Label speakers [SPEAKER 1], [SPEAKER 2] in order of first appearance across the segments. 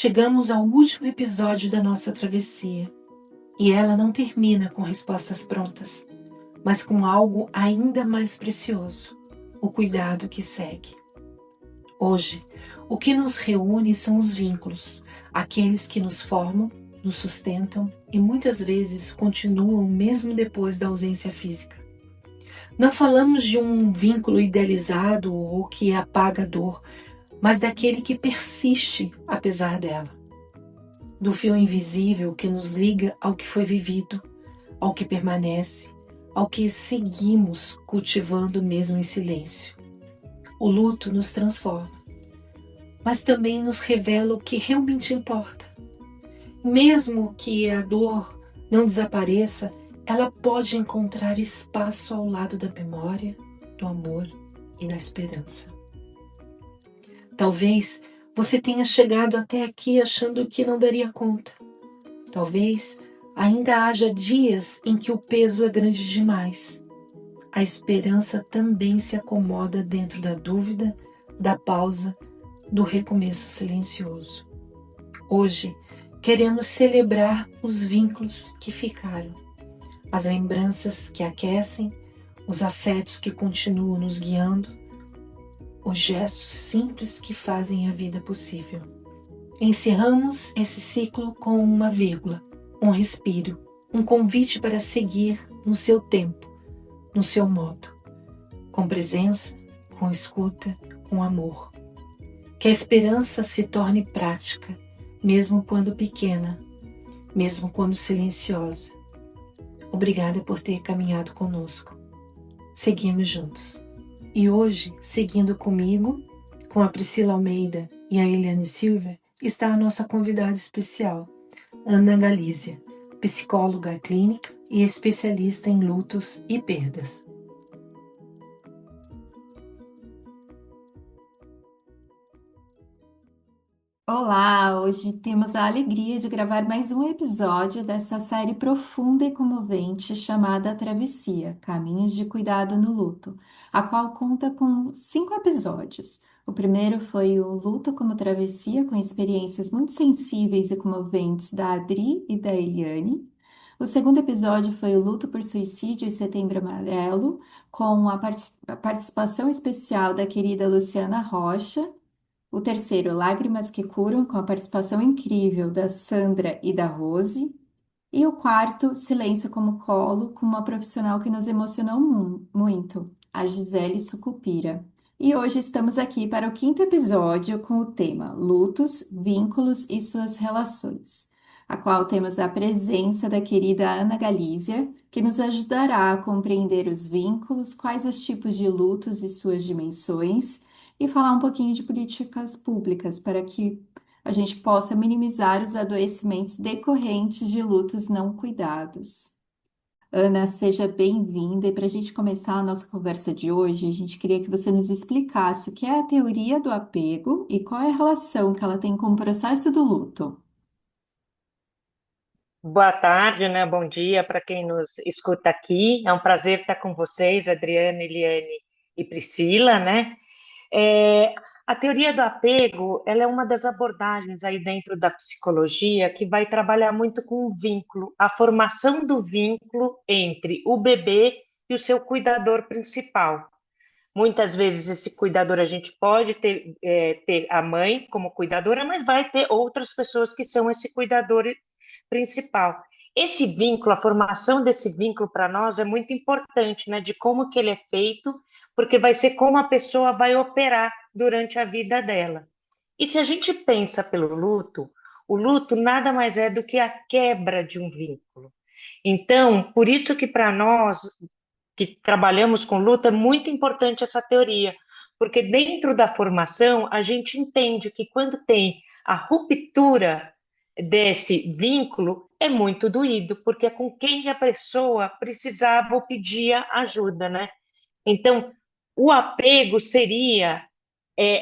[SPEAKER 1] Chegamos ao último episódio da nossa travessia, e ela não termina com respostas prontas, mas com algo ainda mais precioso, o cuidado que segue. Hoje, o que nos reúne são os vínculos, aqueles que nos formam, nos sustentam e muitas vezes continuam mesmo depois da ausência física. Não falamos de um vínculo idealizado ou que apaga a dor, mas daquele que persiste apesar dela. Do fio invisível que nos liga ao que foi vivido, ao que permanece, ao que seguimos cultivando mesmo em silêncio. O luto nos transforma, mas também nos revela o que realmente importa. Mesmo que a dor não desapareça, ela pode encontrar espaço ao lado da memória, do amor e da esperança. Talvez você tenha chegado até aqui achando que não daria conta. Talvez ainda haja dias em que o peso é grande demais. A esperança também se acomoda dentro da dúvida, da pausa, do recomeço silencioso. Hoje, queremos celebrar os vínculos que ficaram, as lembranças que aquecem, os afetos que continuam nos guiando, os gestos simples que fazem a vida possível. Encerramos esse ciclo com uma vírgula, um respiro, um convite para seguir no seu tempo, no seu modo, com presença, com escuta, com amor. Que a esperança se torne prática, mesmo quando pequena, mesmo quando silenciosa. Obrigada por ter caminhado conosco. Seguimos juntos. E hoje, seguindo comigo, com a Priscila Almeida e a Eliane Silva, está a nossa convidada especial, Ana Galícia, psicóloga clínica e especialista em lutos e perdas.
[SPEAKER 2] Olá, hoje temos a alegria de gravar mais um episódio dessa série profunda e comovente chamada Travessia, Caminhos de Cuidado no Luto, a qual conta com 5 episódios. O primeiro foi o Luto como Travessia, com experiências muito sensíveis e comoventes da Adri e da Eliane. O segundo episódio foi o Luto por Suicídio e Setembro Amarelo, com a participação especial da querida Luciana Rocha. O terceiro, Lágrimas que Curam, com a participação incrível da Sandra e da Rose. E o quarto, Silêncio como Colo, com uma profissional que nos emocionou muito, a Gisele Sucupira. E hoje estamos aqui para o quinto episódio com o tema Lutos, Vínculos e Suas Relações, a qual temos a presença da querida Ana Galícia, que nos ajudará a compreender os vínculos, quais os tipos de lutos e suas dimensões, e falar um pouquinho de políticas públicas para que a gente possa minimizar os adoecimentos decorrentes de lutos não cuidados. Ana, seja bem-vinda. E para a gente começar a nossa conversa de hoje, a gente queria que você nos explicasse o que é a teoria do apego e qual é a relação que ela tem com o processo do luto.
[SPEAKER 3] Boa tarde, né? Bom dia para quem nos escuta aqui. É um prazer estar com vocês, Adriana, Eliane e Priscila, né? É, a teoria do apego, ela é uma das abordagens aí dentro da psicologia que vai trabalhar muito com o vínculo, a formação do vínculo entre o bebê e o seu cuidador principal. Muitas vezes esse cuidador a gente pode ter a mãe como cuidadora, mas vai ter outras pessoas que são esse cuidador principal. Esse vínculo, a formação desse vínculo para nós é muito importante, né? De como que ele é feito, porque vai ser como a pessoa vai operar durante a vida dela. E se a gente pensa pelo luto, o luto nada mais é do que a quebra de um vínculo. Então, por isso que para nós que trabalhamos com luto é muito importante essa teoria, porque dentro da formação a gente entende que quando tem a ruptura desse vínculo é muito doído, porque é com quem a pessoa precisava ou pedia ajuda, né? Então, o apego seria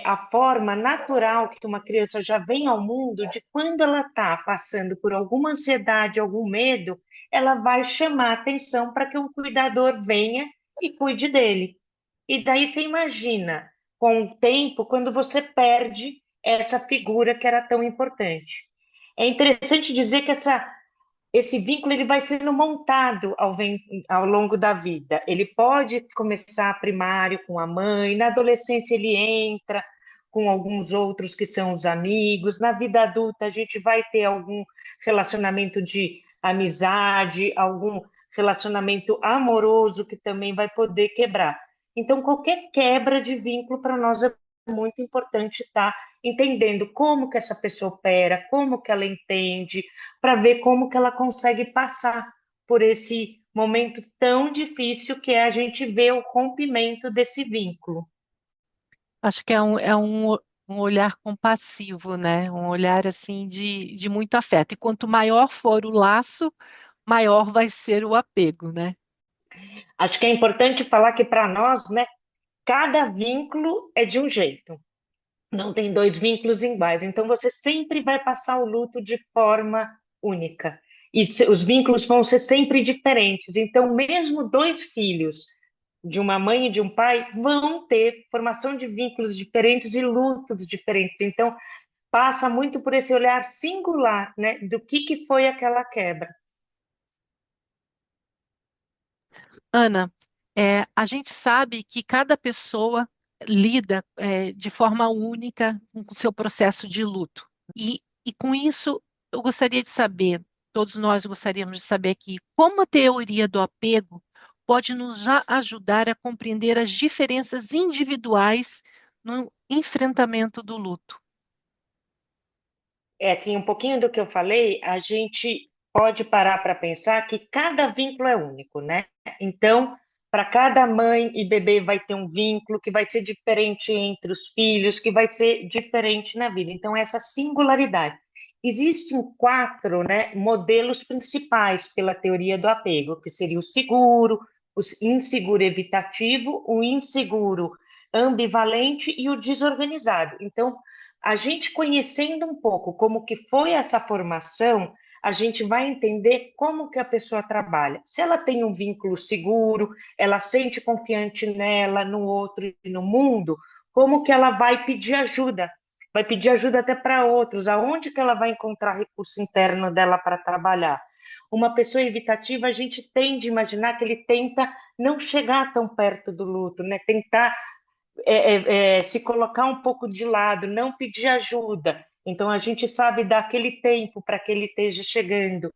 [SPEAKER 3] a forma natural que uma criança já vem ao mundo de quando ela está passando por alguma ansiedade, algum medo, ela vai chamar atenção para que um cuidador venha e cuide dele. E daí você imagina, com o tempo, quando você perde essa figura que era tão importante. É interessante dizer que esse vínculo ele vai sendo montado ao longo da vida. Ele pode começar primário com a mãe, na adolescência ele entra com alguns outros que são os amigos, na vida adulta a gente vai ter algum relacionamento de amizade, algum relacionamento amoroso que também vai poder quebrar. Então, qualquer quebra de vínculo para nós é muito importante estar entendendo como que essa pessoa opera, como que ela entende, para ver como que ela consegue passar por esse momento tão difícil que é a gente ver o rompimento desse vínculo.
[SPEAKER 1] Acho que um olhar compassivo, né? Um olhar assim de muito afeto. E quanto maior for o laço, maior vai ser o apego, né?
[SPEAKER 3] Acho que é importante falar que para nós, né, cada vínculo é de um jeito. Não tem dois vínculos iguais. Então você sempre vai passar o luto de forma única. E os vínculos vão ser sempre diferentes. Então, mesmo dois filhos de uma mãe e de um pai vão ter formação de vínculos diferentes e lutos diferentes. Então, passa muito por esse olhar singular, né, do que foi aquela quebra.
[SPEAKER 1] Ana, a gente sabe que cada pessoa lida, de forma única com o seu processo de luto. E com isso, eu gostaria de saber, todos nós gostaríamos de saber aqui, como a teoria do apego pode nos ajudar a compreender as diferenças individuais no enfrentamento do luto.
[SPEAKER 3] É assim, um pouquinho do que eu falei, a gente pode parar para pensar que cada vínculo é único, né? Então, para cada mãe e bebê vai ter um vínculo que vai ser diferente entre os filhos, que vai ser diferente na vida. Então, essa singularidade. Existem quatro, né, modelos principais pela teoria do apego, que seria o seguro, o inseguro evitativo, o inseguro ambivalente e o desorganizado. Então, a gente conhecendo um pouco como que foi essa formação, a gente vai entender como que a pessoa trabalha. Se ela tem um vínculo seguro, ela sente confiante nela, no outro e no mundo, como que ela vai pedir ajuda? Vai pedir ajuda até para outros. Aonde que ela vai encontrar recurso interno dela para trabalhar? Uma pessoa evitativa, a gente tende a imaginar que ele tenta não chegar tão perto do luto, né? Tentar se colocar um pouco de lado, não pedir ajuda. Então a gente sabe dar aquele tempo para que ele esteja chegando.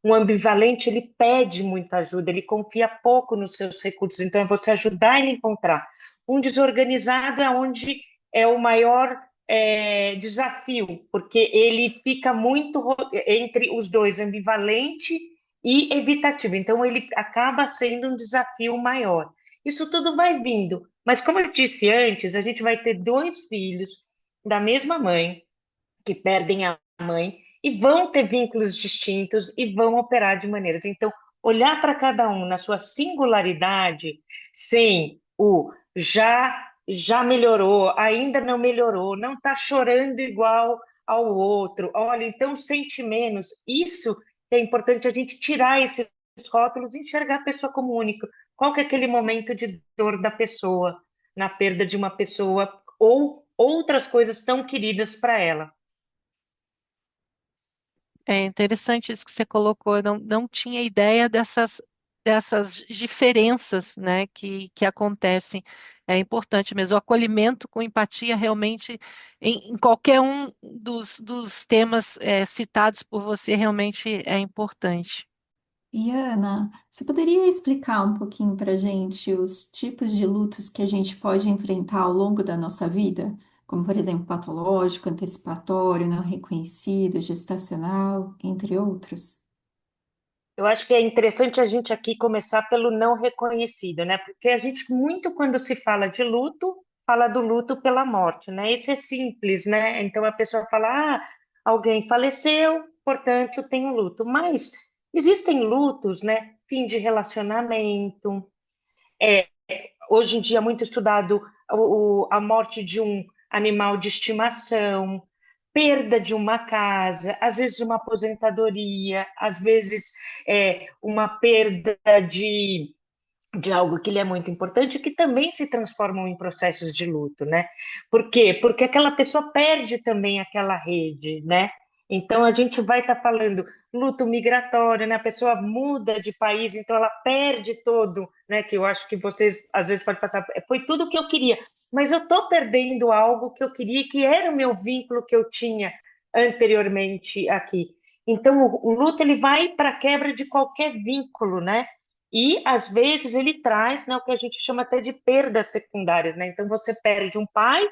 [SPEAKER 3] Um ambivalente, ele pede muita ajuda, ele confia pouco nos seus recursos, então é você ajudar ele a encontrar. Um desorganizado é onde é o maior desafio, porque ele fica muito entre os dois, ambivalente e evitativo. Então ele acaba sendo um desafio maior. Isso tudo vai vindo, mas como eu disse antes, a gente vai ter dois filhos da mesma mãe que perdem a mãe e vão ter vínculos distintos e vão operar de maneiras. Então, olhar para cada um na sua singularidade, sem o já melhorou, ainda não melhorou, não está chorando igual ao outro. Olha, então sente menos. Isso é importante a gente tirar esses rótulos e enxergar a pessoa como única. Qual que é aquele momento de dor da pessoa, na perda de uma pessoa ou outras coisas tão queridas para ela?
[SPEAKER 1] É interessante isso que você colocou. Eu não tinha ideia dessas diferenças, né, que acontecem. É importante mesmo. O acolhimento com empatia realmente, em qualquer um dos temas citados por você, realmente é importante.
[SPEAKER 2] E Ana, você poderia explicar um pouquinho para gente os tipos de lutos que a gente pode enfrentar ao longo da nossa vida? Como, por exemplo, patológico, antecipatório, não reconhecido, gestacional, entre outros?
[SPEAKER 3] Eu acho que é interessante a gente aqui começar pelo não reconhecido, né? Porque a gente muito quando se fala de luto, fala do luto pela morte, né? Isso é simples, né? Então a pessoa fala, alguém faleceu, portanto tem um luto. Mas existem lutos, né? Fim de relacionamento. Hoje em dia é muito estudado a morte de um animal de estimação, perda de uma casa, às vezes uma aposentadoria, às vezes uma perda de de algo que lhe é muito importante, que também se transformam em processos de luto, né? Por quê? Porque aquela pessoa perde também aquela rede, né? Então a gente vai estar falando luto migratório, né? A pessoa muda de país, então ela perde todo, né? Que eu acho que vocês às vezes podem passar, foi tudo o que eu queria, mas eu estou perdendo algo que eu queria, que era o meu vínculo que eu tinha anteriormente aqui. Então o luto ele vai para a quebra de qualquer vínculo, né? E, às vezes, ele traz, né, o que a gente chama até de perdas secundárias, né? Então, você perde um pai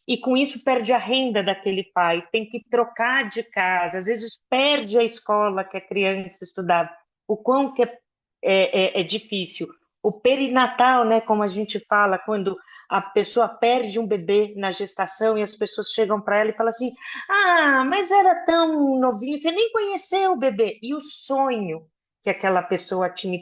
[SPEAKER 3] e, com isso, perde a renda daquele pai, tem que trocar de casa, às vezes, perde a escola que a criança estudava. O quão que é difícil. O perinatal, né, como a gente fala, quando a pessoa perde um bebê na gestação e as pessoas chegam para ela e falam assim: Ah, mas era tão novinho, você nem conheceu o bebê. E o sonho que aquela pessoa tinha,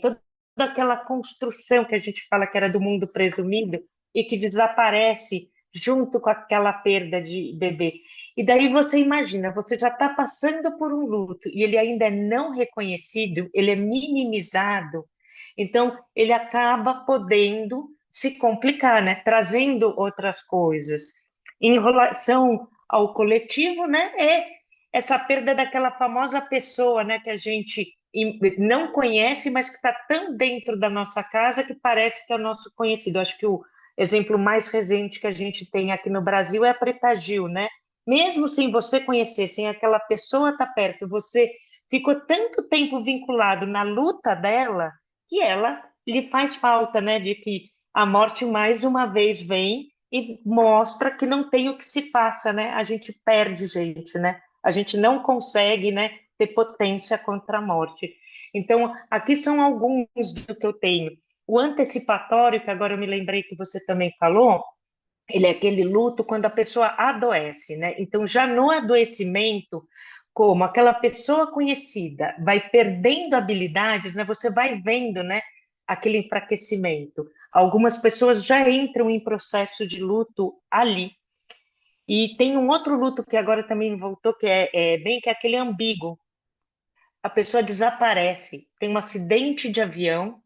[SPEAKER 3] daquela construção que a gente fala que era do mundo presumido e que desaparece junto com aquela perda de bebê. E daí você imagina, você já está passando por um luto e ele ainda é não reconhecido, ele é minimizado, então ele acaba podendo se complicar, né? Trazendo outras coisas. Em relação ao coletivo, né? É essa perda daquela famosa pessoa, né? Que a gente não conhece, mas que está tão dentro da nossa casa que parece que é o nosso conhecido. Acho que o exemplo mais recente que a gente tem aqui no Brasil é a Preta Gil, né? Mesmo sem você conhecer, sem aquela pessoa estar perto, você ficou tanto tempo vinculado na luta dela que ela lhe faz falta, né? De que a morte mais uma vez vem e mostra que não tem o que se faça, né? A gente perde gente, né? A gente não consegue, né? Ter potência contra a morte. Então, aqui são alguns do que eu tenho. O antecipatório, que agora eu me lembrei que você também falou, ele é aquele luto quando a pessoa adoece, né? Então, já no adoecimento, como aquela pessoa conhecida vai perdendo habilidades, né? Você vai vendo, né? Aquele enfraquecimento. Algumas pessoas já entram em processo de luto ali. E tem um outro luto que agora também voltou, que é bem que é aquele ambíguo, a pessoa desaparece, tem um acidente de avião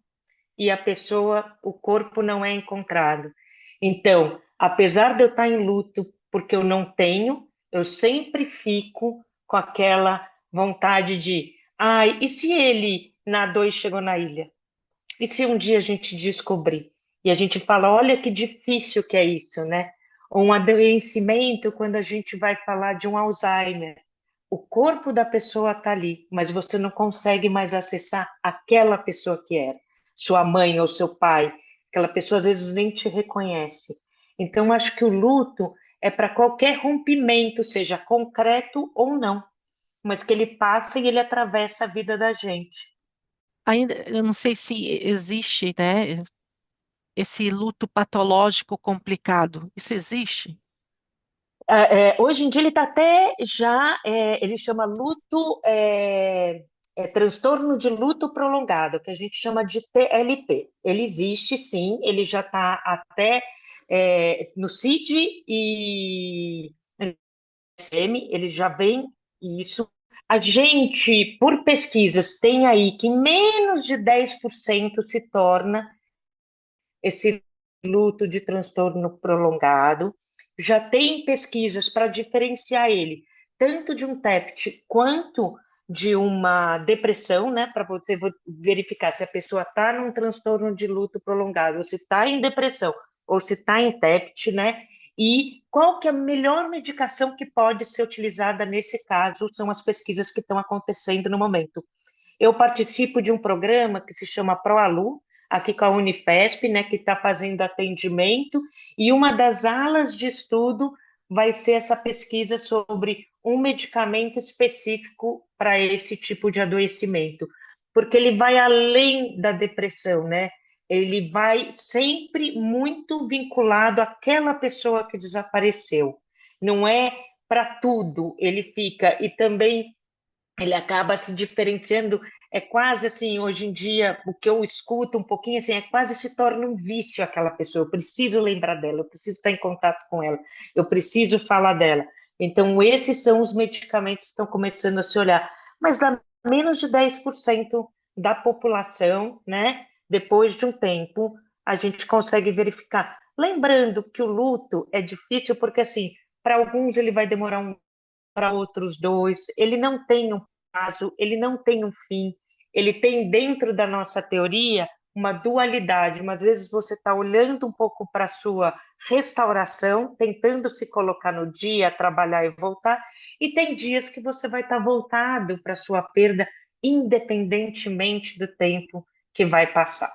[SPEAKER 3] e a pessoa, o corpo não é encontrado. Então, apesar de eu estar em luto porque eu não tenho, eu sempre fico com aquela vontade de, ai, e se ele nadou e chegou na ilha? E se um dia a gente descobrir? E a gente fala, olha que difícil que é isso, né? Um adoecimento quando a gente vai falar de um Alzheimer. O corpo da pessoa está ali, mas você não consegue mais acessar aquela pessoa que era, sua mãe ou seu pai. Aquela pessoa às vezes nem te reconhece. Então, acho que o luto é para qualquer rompimento, seja concreto ou não, mas que ele passa e ele atravessa a vida da gente.
[SPEAKER 1] Ainda, eu não sei se existe, né, esse luto patológico complicado. Isso existe?
[SPEAKER 3] Hoje em dia ele está até já, ele chama luto, transtorno de luto prolongado, que a gente chama de TLP. Ele existe, sim, ele já está até no CID e SM, ele já vem isso. A gente, por pesquisas, tem aí que menos de 10% se torna esse luto de transtorno prolongado. Já tem pesquisas para diferenciar ele, tanto de um TEPT quanto de uma depressão, né? Para você verificar se a pessoa está num transtorno de luto prolongado, ou se está em depressão, ou se está em TEPT, né? E qual que é a melhor medicação que pode ser utilizada nesse caso, são as pesquisas que estão acontecendo no momento. Eu participo de um programa que se chama ProAlu, aqui com a Unifesp, né, que está fazendo atendimento, e uma das alas de estudo vai ser essa pesquisa sobre um medicamento específico para esse tipo de adoecimento, porque ele vai além da depressão, né? Ele vai sempre muito vinculado àquela pessoa que desapareceu. Não é para tudo, ele fica, e também ele acaba se diferenciando, é quase assim, hoje em dia, o que eu escuto um pouquinho assim, é quase se torna um vício aquela pessoa, eu preciso lembrar dela, eu preciso estar em contato com ela, eu preciso falar dela. Então, esses são os medicamentos que estão começando a se olhar, mas dá menos de 10% da população, né, depois de um tempo, a gente consegue verificar. Lembrando que o luto é difícil porque, assim, para alguns ele vai demorar para outros dois, ele não tem um prazo, ele não tem um fim, ele tem dentro da nossa teoria uma dualidade. Umas vezes você está olhando um pouco para a sua restauração, tentando se colocar no dia, trabalhar e voltar, e tem dias que você vai estar voltado para a sua perda, independentemente do tempo que vai passar.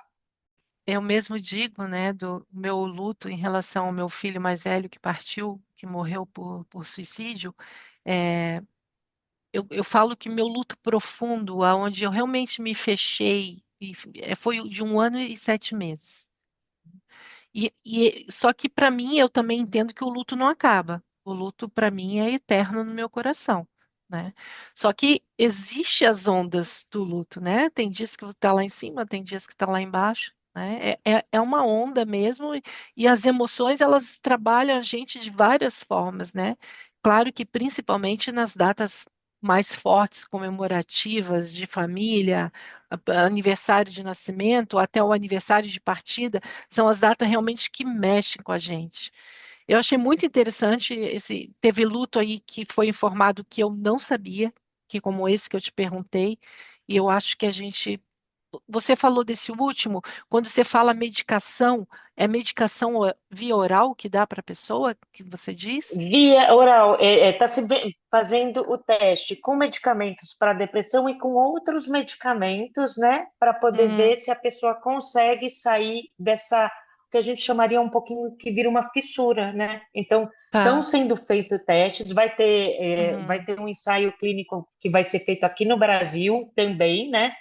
[SPEAKER 1] Eu mesmo digo, né, do meu luto em relação ao meu filho mais velho que partiu, que morreu por suicídio. é, eu falo que meu luto profundo, aonde eu realmente me fechei, foi o de 1 ano e 7 meses. Só que para mim, eu também entendo que o luto não acaba. O luto para mim é eterno no meu coração, né? Só que existe as ondas do luto, né? Tem dias que está lá em cima, tem dias que está lá embaixo, né? É uma onda mesmo, e as emoções elas trabalham a gente de várias formas, né? Claro que principalmente nas datas mais fortes, comemorativas, de família, aniversário de nascimento, até o aniversário de partida, são as datas realmente que mexem com a gente. Eu achei muito interessante teve luto aí que foi informado que eu não sabia, que como esse que eu te perguntei, e eu acho que a gente, você falou desse último, quando você fala medicação, é medicação via oral que dá para a pessoa, que você diz?
[SPEAKER 3] Via oral, está se fazendo o teste com medicamentos para depressão e com outros medicamentos, né, para poder
[SPEAKER 1] Hum,
[SPEAKER 3] ver se a pessoa consegue sair dessa, que a gente chamaria um pouquinho que vira uma fissura, né? Então, estão
[SPEAKER 1] tá.
[SPEAKER 3] sendo feitos testes, vai
[SPEAKER 1] Uhum.
[SPEAKER 3] ter um ensaio clínico que vai ser feito aqui no Brasil também, né?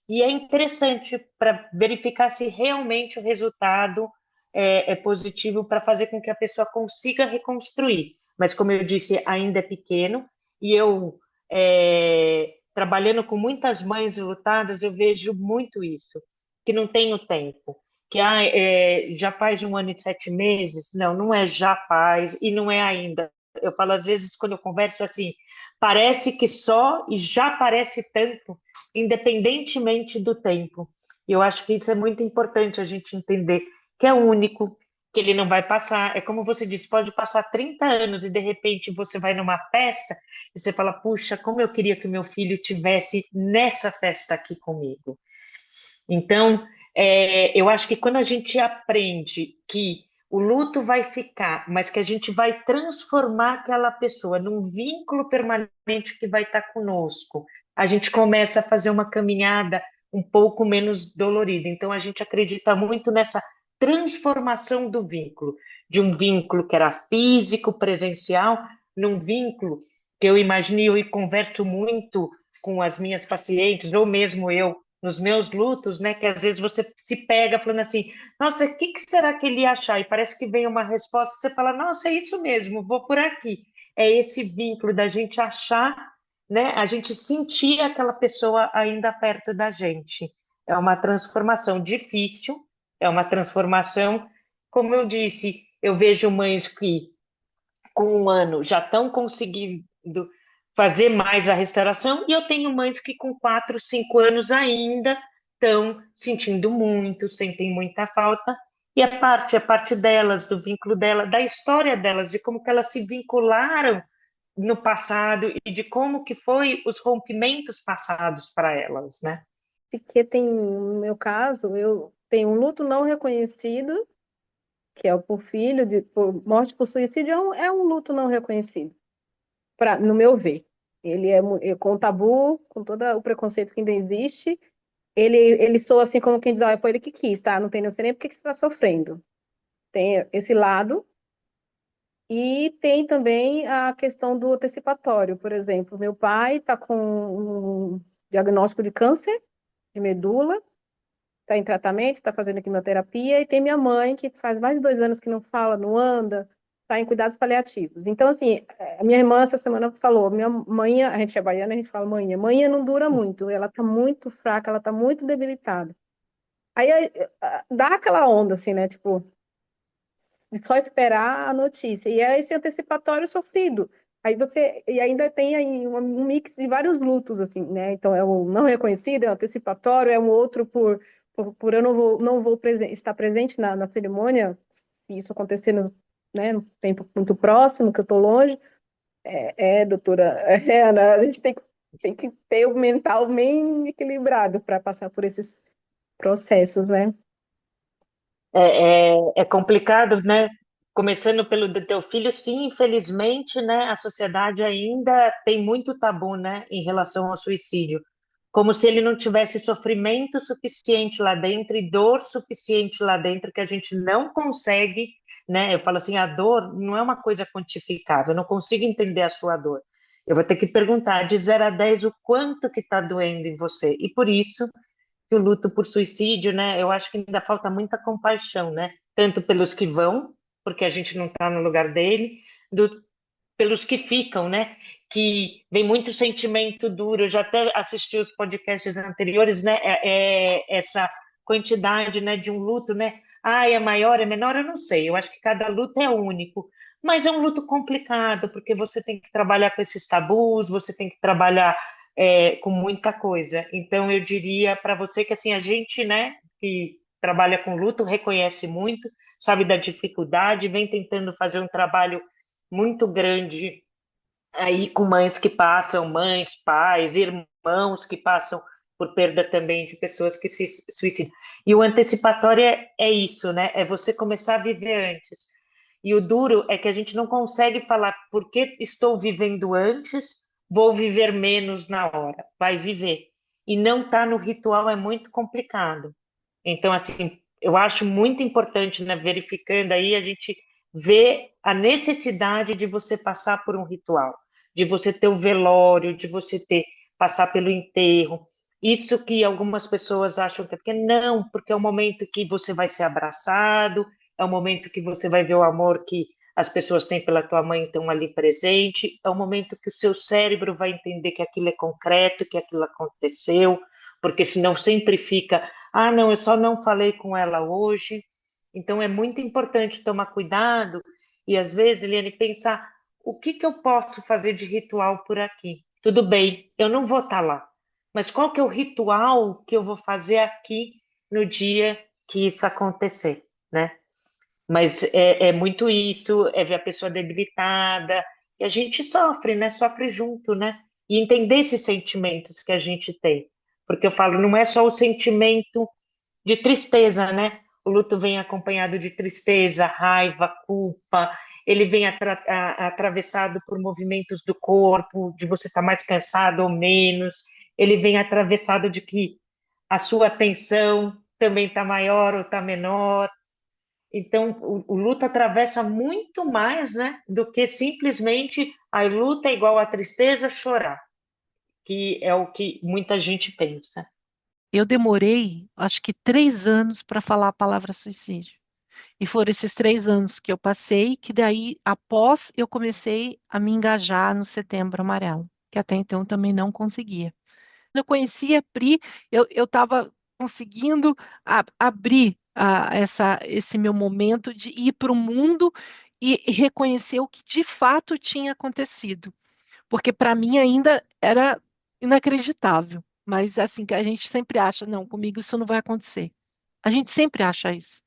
[SPEAKER 3] E é interessante para verificar se realmente o resultado é positivo para fazer com que a pessoa consiga reconstruir. Mas, como eu disse, ainda é pequeno, e eu, trabalhando com muitas mães lutadas, eu vejo muito isso, que não tem o tempo. Que já faz 1 ano e 7 meses? Não, não é já faz, e não é ainda. Eu falo, às vezes, quando eu converso assim, parece que só e já parece tanto independentemente do tempo. E eu acho que isso é muito importante a gente entender que é único, que ele não vai passar. É como você disse, pode passar 30 anos e de repente você vai numa festa e você fala, puxa, como eu queria que o meu filho tivesse nessa festa aqui comigo. Então, eu acho que quando a gente aprende que o luto vai ficar, mas que a gente vai transformar aquela pessoa num vínculo permanente que vai estar conosco, a gente começa a fazer uma caminhada um pouco menos dolorida. Então, a gente acredita muito nessa transformação do vínculo, de um vínculo que era físico, presencial, num vínculo que eu imagino e converso muito com as minhas pacientes, ou mesmo eu nos meus lutos, né? Que às vezes você se pega falando assim, nossa, o que será que ele ia achar? E parece que vem uma resposta, você fala, nossa, é isso mesmo, vou por aqui. É esse vínculo da gente achar, né? A gente sentir aquela pessoa ainda perto da gente. É uma transformação difícil, é uma transformação, como eu disse, eu vejo mães que com 1 ano já estão conseguindo fazer mais a restauração, e eu tenho mães que com 4, 5 anos ainda estão sentindo muito, sentem muita falta, e a parte delas, do vínculo dela, da história delas, de como que elas se vincularam no passado e de como que foi os rompimentos passados para elas, né?
[SPEAKER 4] Porque tem, no meu caso, eu tenho um luto não reconhecido, que é o por filho, por morte por suicídio, é um luto não reconhecido, no meu ver. Ele com o tabu, com todo o preconceito que ainda existe, ele soa assim como quem diz, foi ele que quis, tá? Não sei nem por que que você está sofrendo. Tem esse lado, e tem também a questão do antecipatório. Por exemplo, meu pai está com um diagnóstico de câncer de medula, está em tratamento, está fazendo quimioterapia, e tem minha mãe, que faz mais de 2 anos que não fala, não anda, está em cuidados paliativos. Então, assim, a minha irmã essa semana falou, minha mãe, a gente é baiana, a gente fala manhã não dura muito, ela está muito fraca, ela está muito debilitada. Aí dá aquela onda, assim, né, tipo, de só esperar a notícia, e é esse antecipatório sofrido. Aí e ainda tem aí um mix de vários lutos, assim, né? Então é o não reconhecido, é o antecipatório, é um outro por eu não vou estar presente na cerimônia, se isso acontecer né, no tempo muito próximo, que eu estou longe, doutora, Ana, a gente tem que ter o mental bem equilibrado para passar por esses processos, né?
[SPEAKER 3] É complicado, né? Começando pelo do teu filho, sim, infelizmente, né? A sociedade ainda tem muito tabu, né? Em relação ao suicídio, como se ele não tivesse sofrimento suficiente lá dentro e dor suficiente lá dentro que a gente não consegue, né? Eu falo assim, a dor não é uma coisa quantificável, eu não consigo entender a sua dor. Eu vou ter que perguntar de 0 a 10 o quanto que está doendo em você. E por isso que o luto por suicídio, né? Eu acho que ainda falta muita compaixão, né? Tanto pelos que vão, porque a gente não está no lugar dele, pelos que ficam, né? Que vem muito sentimento duro. Eu já até assisti os podcasts anteriores, né? Essa quantidade, né, de um luto, né? Ah, é maior, é menor, eu não sei. Eu acho que cada luto é único. Mas é um luto complicado, porque você tem que trabalhar com esses tabus, você tem que trabalhar com muita coisa. Então, eu diria para você que assim a gente, né, que trabalha com luto, reconhece muito, sabe da dificuldade, vem tentando fazer um trabalho muito grande aí com mães que passam, mães, pais, irmãos que passam por perda também de pessoas que se suicidam. E o antecipatório é isso, né? É você começar a viver antes. E o duro é que a gente não consegue falar porque estou vivendo antes, vou viver menos na hora. Vai viver. E não tá no ritual é muito complicado. Então, assim, eu acho muito importante, né, verificando aí, a gente ver a necessidade de você passar por um ritual, de você ter o velório, de você ter passar pelo enterro. Isso que algumas pessoas acham que é porque não, porque é o momento que você vai ser abraçado, é o momento que você vai ver o amor que as pessoas têm pela tua mãe estão ali presente, é o momento que o seu cérebro vai entender que aquilo é concreto, que aquilo aconteceu, porque senão sempre fica ah, não, eu só não falei com ela hoje. Então é muito importante tomar cuidado e às vezes, Eliane, pensar o que que eu posso fazer de ritual por aqui? Tudo bem, eu não vou estar lá, mas qual que é o ritual que eu vou fazer aqui no dia que isso acontecer, né? Mas é muito isso, é ver a pessoa debilitada, e a gente sofre, né? Sofre junto, né? E entender esses sentimentos que a gente tem. Porque eu falo, não é só o sentimento de tristeza, né? O luto vem acompanhado de tristeza, raiva, culpa. Ele vem atravessado por movimentos do corpo, de você estar mais cansado ou menos. Ele vem atravessado de que a sua atenção também está maior ou está menor. Então, o luto atravessa muito mais, né, do que simplesmente a luta é igual a tristeza, chorar, que é o que muita gente pensa.
[SPEAKER 1] Eu demorei, acho que 3 anos para falar a palavra suicídio. E foram esses 3 anos que eu passei, que daí, após, eu comecei a me engajar no Setembro Amarelo, que até então eu também não conseguia. Eu conhecia a Pri, eu estava conseguindo abrir esse meu momento de ir para o mundo e reconhecer o que de fato tinha acontecido, porque para mim ainda era inacreditável, mas assim, que a gente sempre acha, não, comigo isso não vai acontecer. A gente sempre acha isso.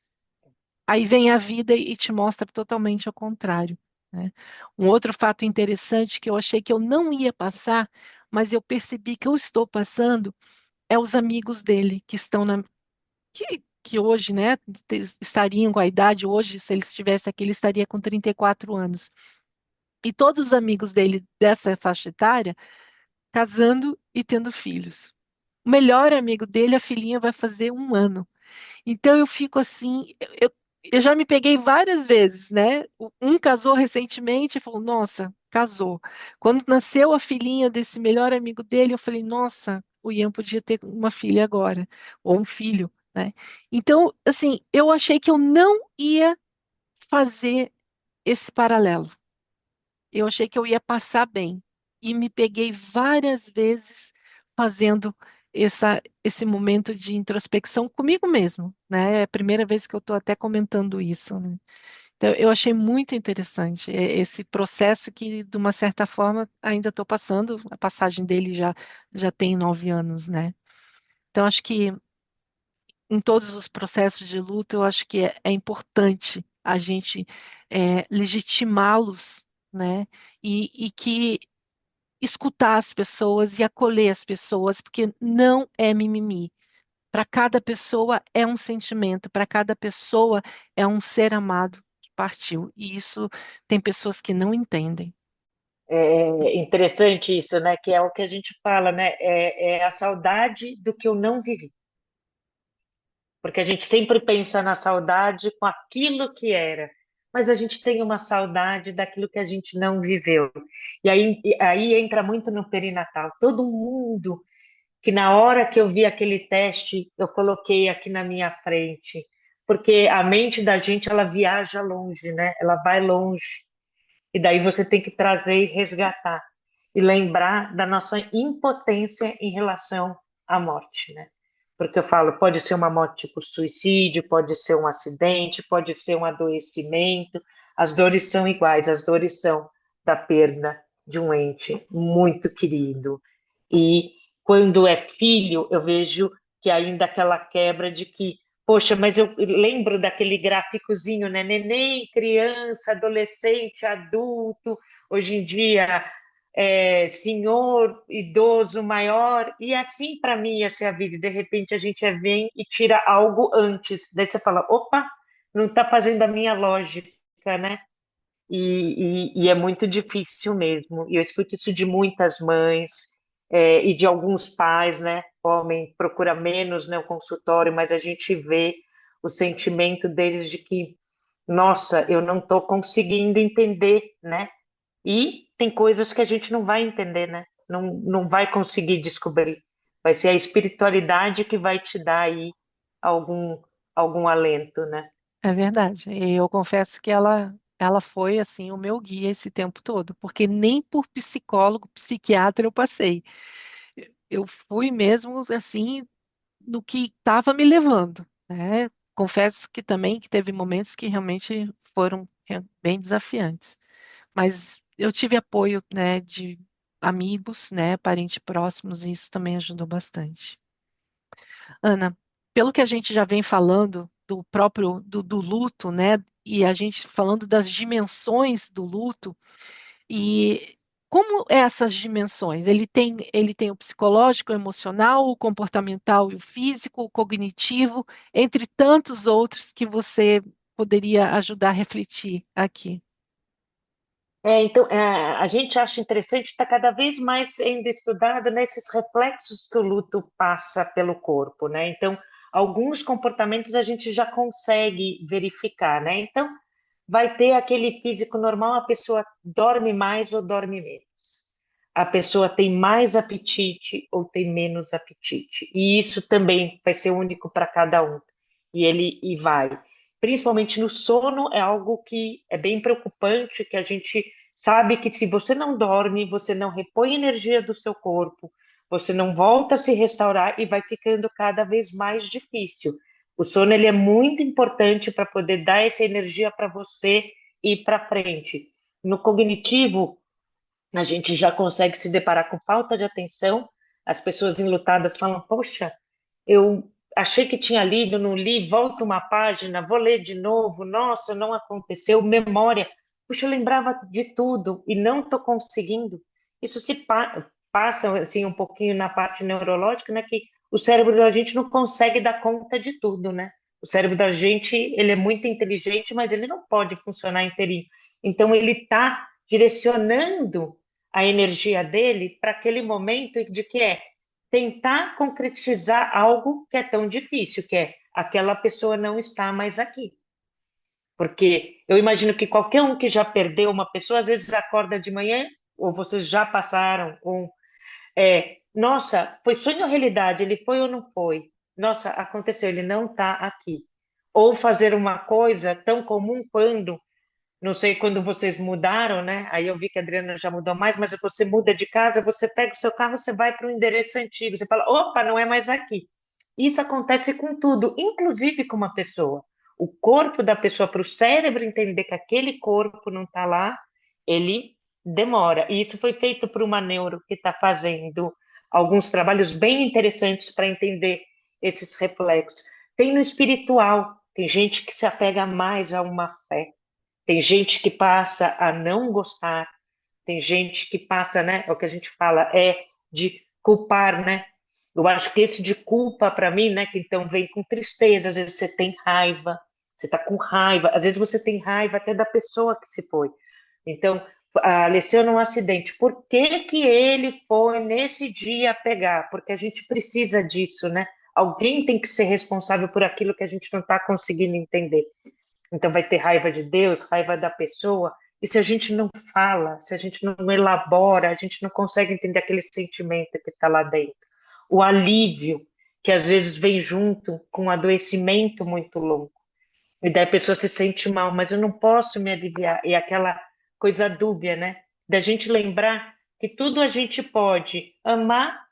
[SPEAKER 1] Aí vem a vida e te mostra totalmente ao contrário, né? Um outro fato interessante que eu achei que eu não ia passar, mas eu percebi que eu estou passando, é os amigos dele que estão que hoje, né, estariam com a idade hoje, se ele estivesse aqui, ele estaria com 34 anos. E todos os amigos dele dessa faixa etária casando e tendo filhos. O melhor amigo dele, a filhinha vai fazer 1 ano. Então eu fico assim, eu já me peguei várias vezes, né? Um casou recentemente e falou, nossa, casou. Quando nasceu a filhinha desse melhor amigo dele, eu falei, nossa, o Ian podia ter uma filha agora, ou um filho, né? Então, assim, eu achei que eu não ia fazer esse paralelo. Eu achei que eu ia passar bem. E me peguei várias vezes fazendo esse momento de introspecção comigo mesmo, né? É a primeira vez que eu estou até comentando isso, né? Então, eu achei muito interessante esse processo que, de uma certa forma, ainda estou passando. A passagem dele já tem 9 anos, né? Então, acho que em todos os processos de luto, eu acho que é importante a gente legitimá-los, né? E que escutar as pessoas e acolher as pessoas, porque não é mimimi. Para cada pessoa é um sentimento, para cada pessoa é um ser amado que partiu. E isso tem pessoas que não entendem.
[SPEAKER 3] É interessante isso, né? Que é o que a gente fala, né? É a saudade do que eu não vivi. Porque a gente sempre pensa na saudade com aquilo que era, mas a gente tem uma saudade daquilo que a gente não viveu. E aí entra muito no perinatal. Todo mundo que na hora que eu vi aquele teste, eu coloquei aqui na minha frente, porque a mente da gente, ela viaja longe, né? Ela vai longe. E daí você tem que trazer e resgatar e lembrar da nossa impotência em relação à morte, né? Porque eu falo, pode ser uma morte por suicídio, pode ser um acidente, pode ser um adoecimento. As dores são iguais, as dores são da perda de um ente muito querido. E quando é filho, eu vejo que ainda aquela quebra de que, poxa, mas eu lembro daquele gráficozinho, né? Neném, criança, adolescente, adulto, hoje em dia, senhor, idoso, maior, e assim para mim ia ser a vida. E de repente a gente vem e tira algo antes. Daí você fala, opa, não está fazendo a minha lógica, né? E é muito difícil mesmo. E eu escuto isso de muitas mães, e de alguns pais, né? O homem procura menos, né, o consultório, mas a gente vê o sentimento deles de que, nossa, eu não estou conseguindo entender, né? E tem coisas que a gente não vai entender, né? Não vai conseguir descobrir. Vai ser a espiritualidade que vai te dar aí algum, algum alento, né?
[SPEAKER 1] É verdade. E eu confesso que ela foi assim o meu guia esse tempo todo, porque nem por psicólogo, psiquiatra eu passei. Eu fui mesmo assim no que estava me levando, né? Confesso que também que teve momentos que realmente foram bem desafiantes, mas eu tive apoio, né, de amigos, né, parentes próximos, e isso também ajudou bastante. Ana, pelo que a gente já vem falando do próprio do luto, né, e a gente falando das dimensões do luto, e como essas dimensões? Ele tem o psicológico, o emocional, o comportamental e o físico, o cognitivo, entre tantos outros que você poderia ajudar a refletir aqui.
[SPEAKER 3] Então, a gente acha interessante estar cada vez mais sendo estudado nesses reflexos que o luto passa pelo corpo, né? Então, alguns comportamentos a gente já consegue verificar, né? Então, vai ter aquele físico normal, a pessoa dorme mais ou dorme menos. A pessoa tem mais apetite ou tem menos apetite. E isso também vai ser único para cada um. E vai. Principalmente no sono, é algo que é bem preocupante, que a gente sabe que se você não dorme, você não repõe energia do seu corpo, você não volta a se restaurar e vai ficando cada vez mais difícil. O sono ele é muito importante para poder dar essa energia para você ir para frente. No cognitivo, a gente já consegue se deparar com falta de atenção. As pessoas enlutadas falam: poxa, eu achei que tinha lido, não li, volta uma página, vou ler de novo. Nossa, não aconteceu. Memória, puxa, eu lembrava de tudo e não estou conseguindo. Isso passa assim um pouquinho na parte neurológica, né? Que o cérebro da gente não consegue dar conta de tudo, né? O cérebro da gente, ele é muito inteligente, mas ele não pode funcionar inteirinho. Então, ele está direcionando a energia dele para aquele momento de que tentar concretizar algo que é tão difícil, que é aquela pessoa não está mais aqui. Porque eu imagino que qualquer um que já perdeu uma pessoa, às vezes acorda de manhã, ou vocês já passaram, ou nossa, foi sonho ou realidade? Ele foi ou não foi? Nossa, aconteceu, ele não está aqui. Ou fazer uma coisa tão comum quando não sei quando vocês mudaram, né? Aí eu vi que a Adriana já mudou mais, mas você muda de casa, você pega o seu carro, você vai para o endereço antigo, você fala, opa, não é mais aqui. Isso acontece com tudo, inclusive com uma pessoa. O corpo da pessoa, para o cérebro entender que aquele corpo não está lá, ele demora. E isso foi feito por uma neuro que está fazendo alguns trabalhos bem interessantes para entender esses reflexos. Tem no espiritual, tem gente que se apega mais a uma fé, tem gente que passa a não gostar, tem gente que passa, né? É o que a gente fala, é de culpar, né? Eu acho que esse de culpa, para mim, né? Que então vem com tristeza, às vezes você tem raiva, você está com raiva, às vezes você tem raiva até da pessoa que se foi. Então, faleceu num acidente. Por que que ele foi nesse dia pegar? Porque a gente precisa disso, né? Alguém tem que ser responsável por aquilo que a gente não está conseguindo entender. Então vai ter raiva de Deus, raiva da pessoa. E se a gente não fala, se a gente não elabora, a gente não consegue entender aquele sentimento que está lá dentro. O alívio, que às vezes vem junto com um adoecimento muito longo. E daí a pessoa se sente mal, mas eu não posso me aliviar. E aquela coisa dúbia, né? Da gente lembrar que tudo a gente pode amar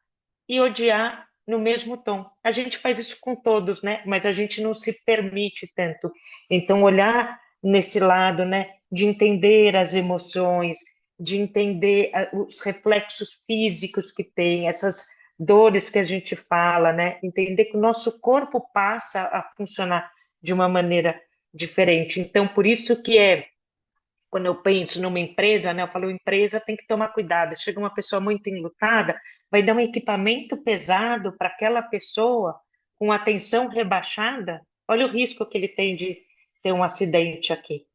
[SPEAKER 3] e odiar no mesmo tom. A gente faz isso com todos, né? Mas a gente não se permite tanto. Então, olhar nesse lado, né? De entender as emoções, de entender os reflexos físicos que tem, essas dores que a gente fala, né? Entender que o nosso corpo passa a funcionar de uma maneira diferente. Então, por isso que quando eu penso numa empresa, né, eu falo, empresa tem que tomar cuidado. Chega uma pessoa muito enlutada, vai dar um equipamento pesado para aquela pessoa com atenção rebaixada. Olha o risco que ele tem de ter um acidente aqui.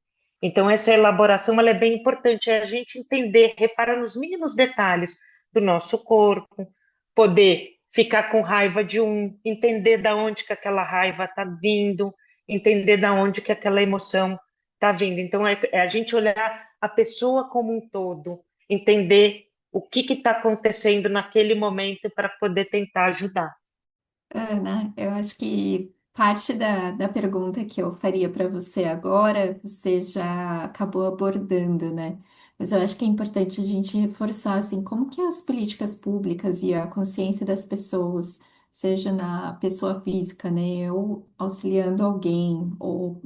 [SPEAKER 3] Então, essa elaboração ela é bem importante, é a gente entender, reparar nos mínimos detalhes do nosso corpo, poder ficar com raiva de um, entender da onde que aquela raiva está vindo, entender da onde que aquela emoção está vindo. Então, é a gente olhar a pessoa como um todo, entender o que está acontecendo naquele momento para poder tentar ajudar.
[SPEAKER 2] Ana, eu acho que parte da pergunta que eu faria para você agora, você já acabou abordando, né? Mas eu acho que é importante a gente reforçar, assim, como que as políticas públicas e a consciência das pessoas, seja na pessoa física, né? Ou auxiliando alguém, ou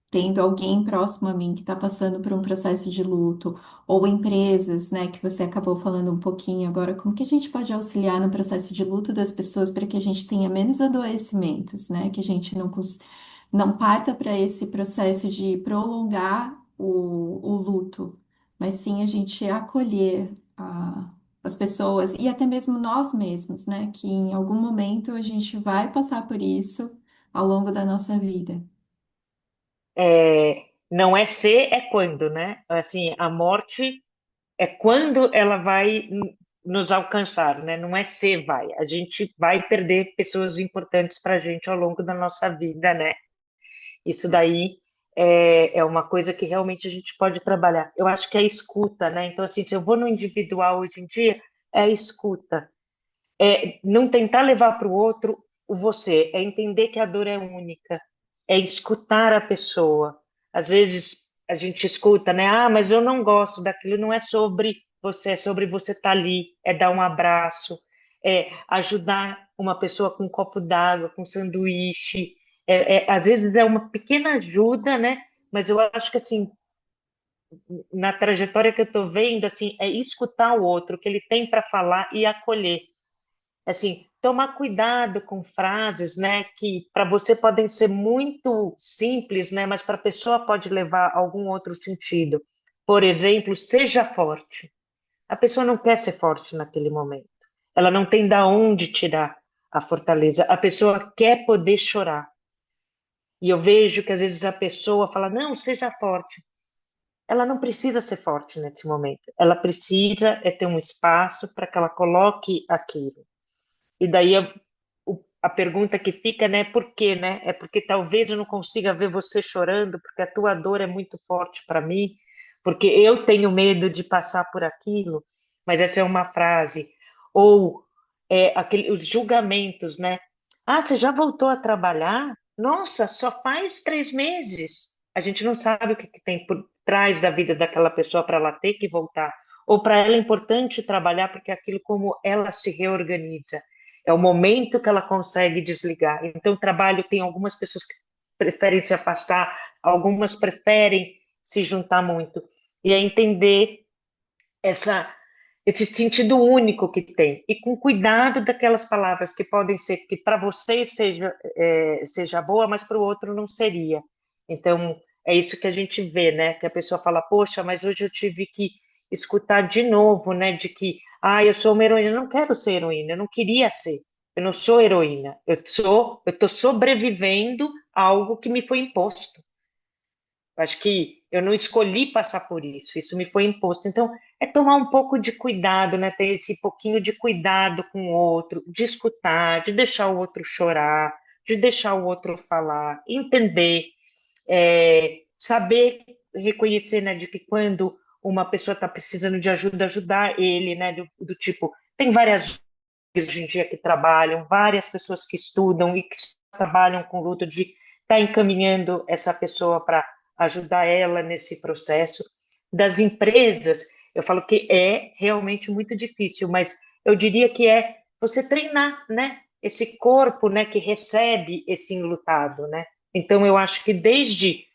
[SPEAKER 2] tendo alguém próximo a mim que está passando por um processo de luto, ou empresas, né, que você acabou falando um pouquinho agora, como que a gente pode auxiliar no processo de luto das pessoas para que a gente tenha menos adoecimentos, né, que a gente não parta para esse processo de prolongar o luto, mas sim a gente acolher as pessoas e até mesmo nós mesmos, né, que em algum momento a gente vai passar por isso ao longo da nossa vida.
[SPEAKER 3] Não é se, é quando, né? Assim, a morte é quando ela vai nos alcançar, né? Não é se vai. A gente vai perder pessoas importantes para a gente ao longo da nossa vida, né? Isso daí é uma coisa que realmente a gente pode trabalhar. Eu acho que é a escuta, né? Então, assim, se eu vou no individual hoje em dia, é a escuta. É não tentar levar para o outro o você, é entender que a dor é única, é escutar a pessoa. Às vezes a gente escuta, né? Ah, mas eu não gosto daquilo, não é sobre você, é sobre você estar ali, é dar um abraço, é ajudar uma pessoa com um copo d'água, com um sanduíche. Às vezes é uma pequena ajuda, né? Mas eu acho que assim, na trajetória que eu estou vendo, assim, é escutar o outro, o que ele tem para falar e acolher. Assim, tomar cuidado com frases, né, que para você podem ser muito simples, né, mas para a pessoa pode levar a algum outro sentido. Por exemplo, seja forte. A pessoa não quer ser forte naquele momento. Ela não tem da onde tirar a fortaleza. A pessoa quer poder chorar. E eu vejo que às vezes a pessoa fala: "Não, seja forte". Ela não precisa ser forte nesse momento. Ela precisa ter um espaço para que ela coloque aquilo. E daí a pergunta que fica, né, por quê, né? É porque talvez eu não consiga ver você chorando, porque a tua dor é muito forte para mim, porque eu tenho medo de passar por aquilo. Mas essa é uma frase. Ou os julgamentos, né? Ah, você já voltou a trabalhar? Nossa, só faz 3 meses. A gente não sabe o que tem por trás da vida daquela pessoa para ela ter que voltar. Ou para ela é importante trabalhar porque é aquilo como ela se reorganiza. É o momento que ela consegue desligar. Então, o trabalho tem algumas pessoas que preferem se afastar, algumas preferem se juntar muito. E é entender essa esse sentido único que tem, e com cuidado daquelas palavras que podem ser que para você seja boa, mas para o outro não seria. Então, é isso que a gente vê, né? Que a pessoa fala, poxa, mas hoje eu tive que escutar de novo, né? De que, eu sou uma heroína, eu não quero ser heroína, eu não queria ser, eu não sou heroína, eu estou sobrevivendo a algo que me foi imposto. Acho que eu não escolhi passar por isso me foi imposto. Então, é tomar um pouco de cuidado, né? Ter esse pouquinho de cuidado com o outro, de escutar, de deixar o outro chorar, de deixar o outro falar, entender, saber reconhecer, né, de que quando uma pessoa está precisando de ajuda, ajudar ele, né, do tipo, tem várias hoje em dia que trabalham, várias pessoas que estudam e que trabalham com luta de estar encaminhando essa pessoa para ajudar ela nesse processo. Das empresas, eu falo que é realmente muito difícil, mas eu diria que é você treinar, né? Esse corpo, né, que recebe esse enlutado, né? Então eu acho que desde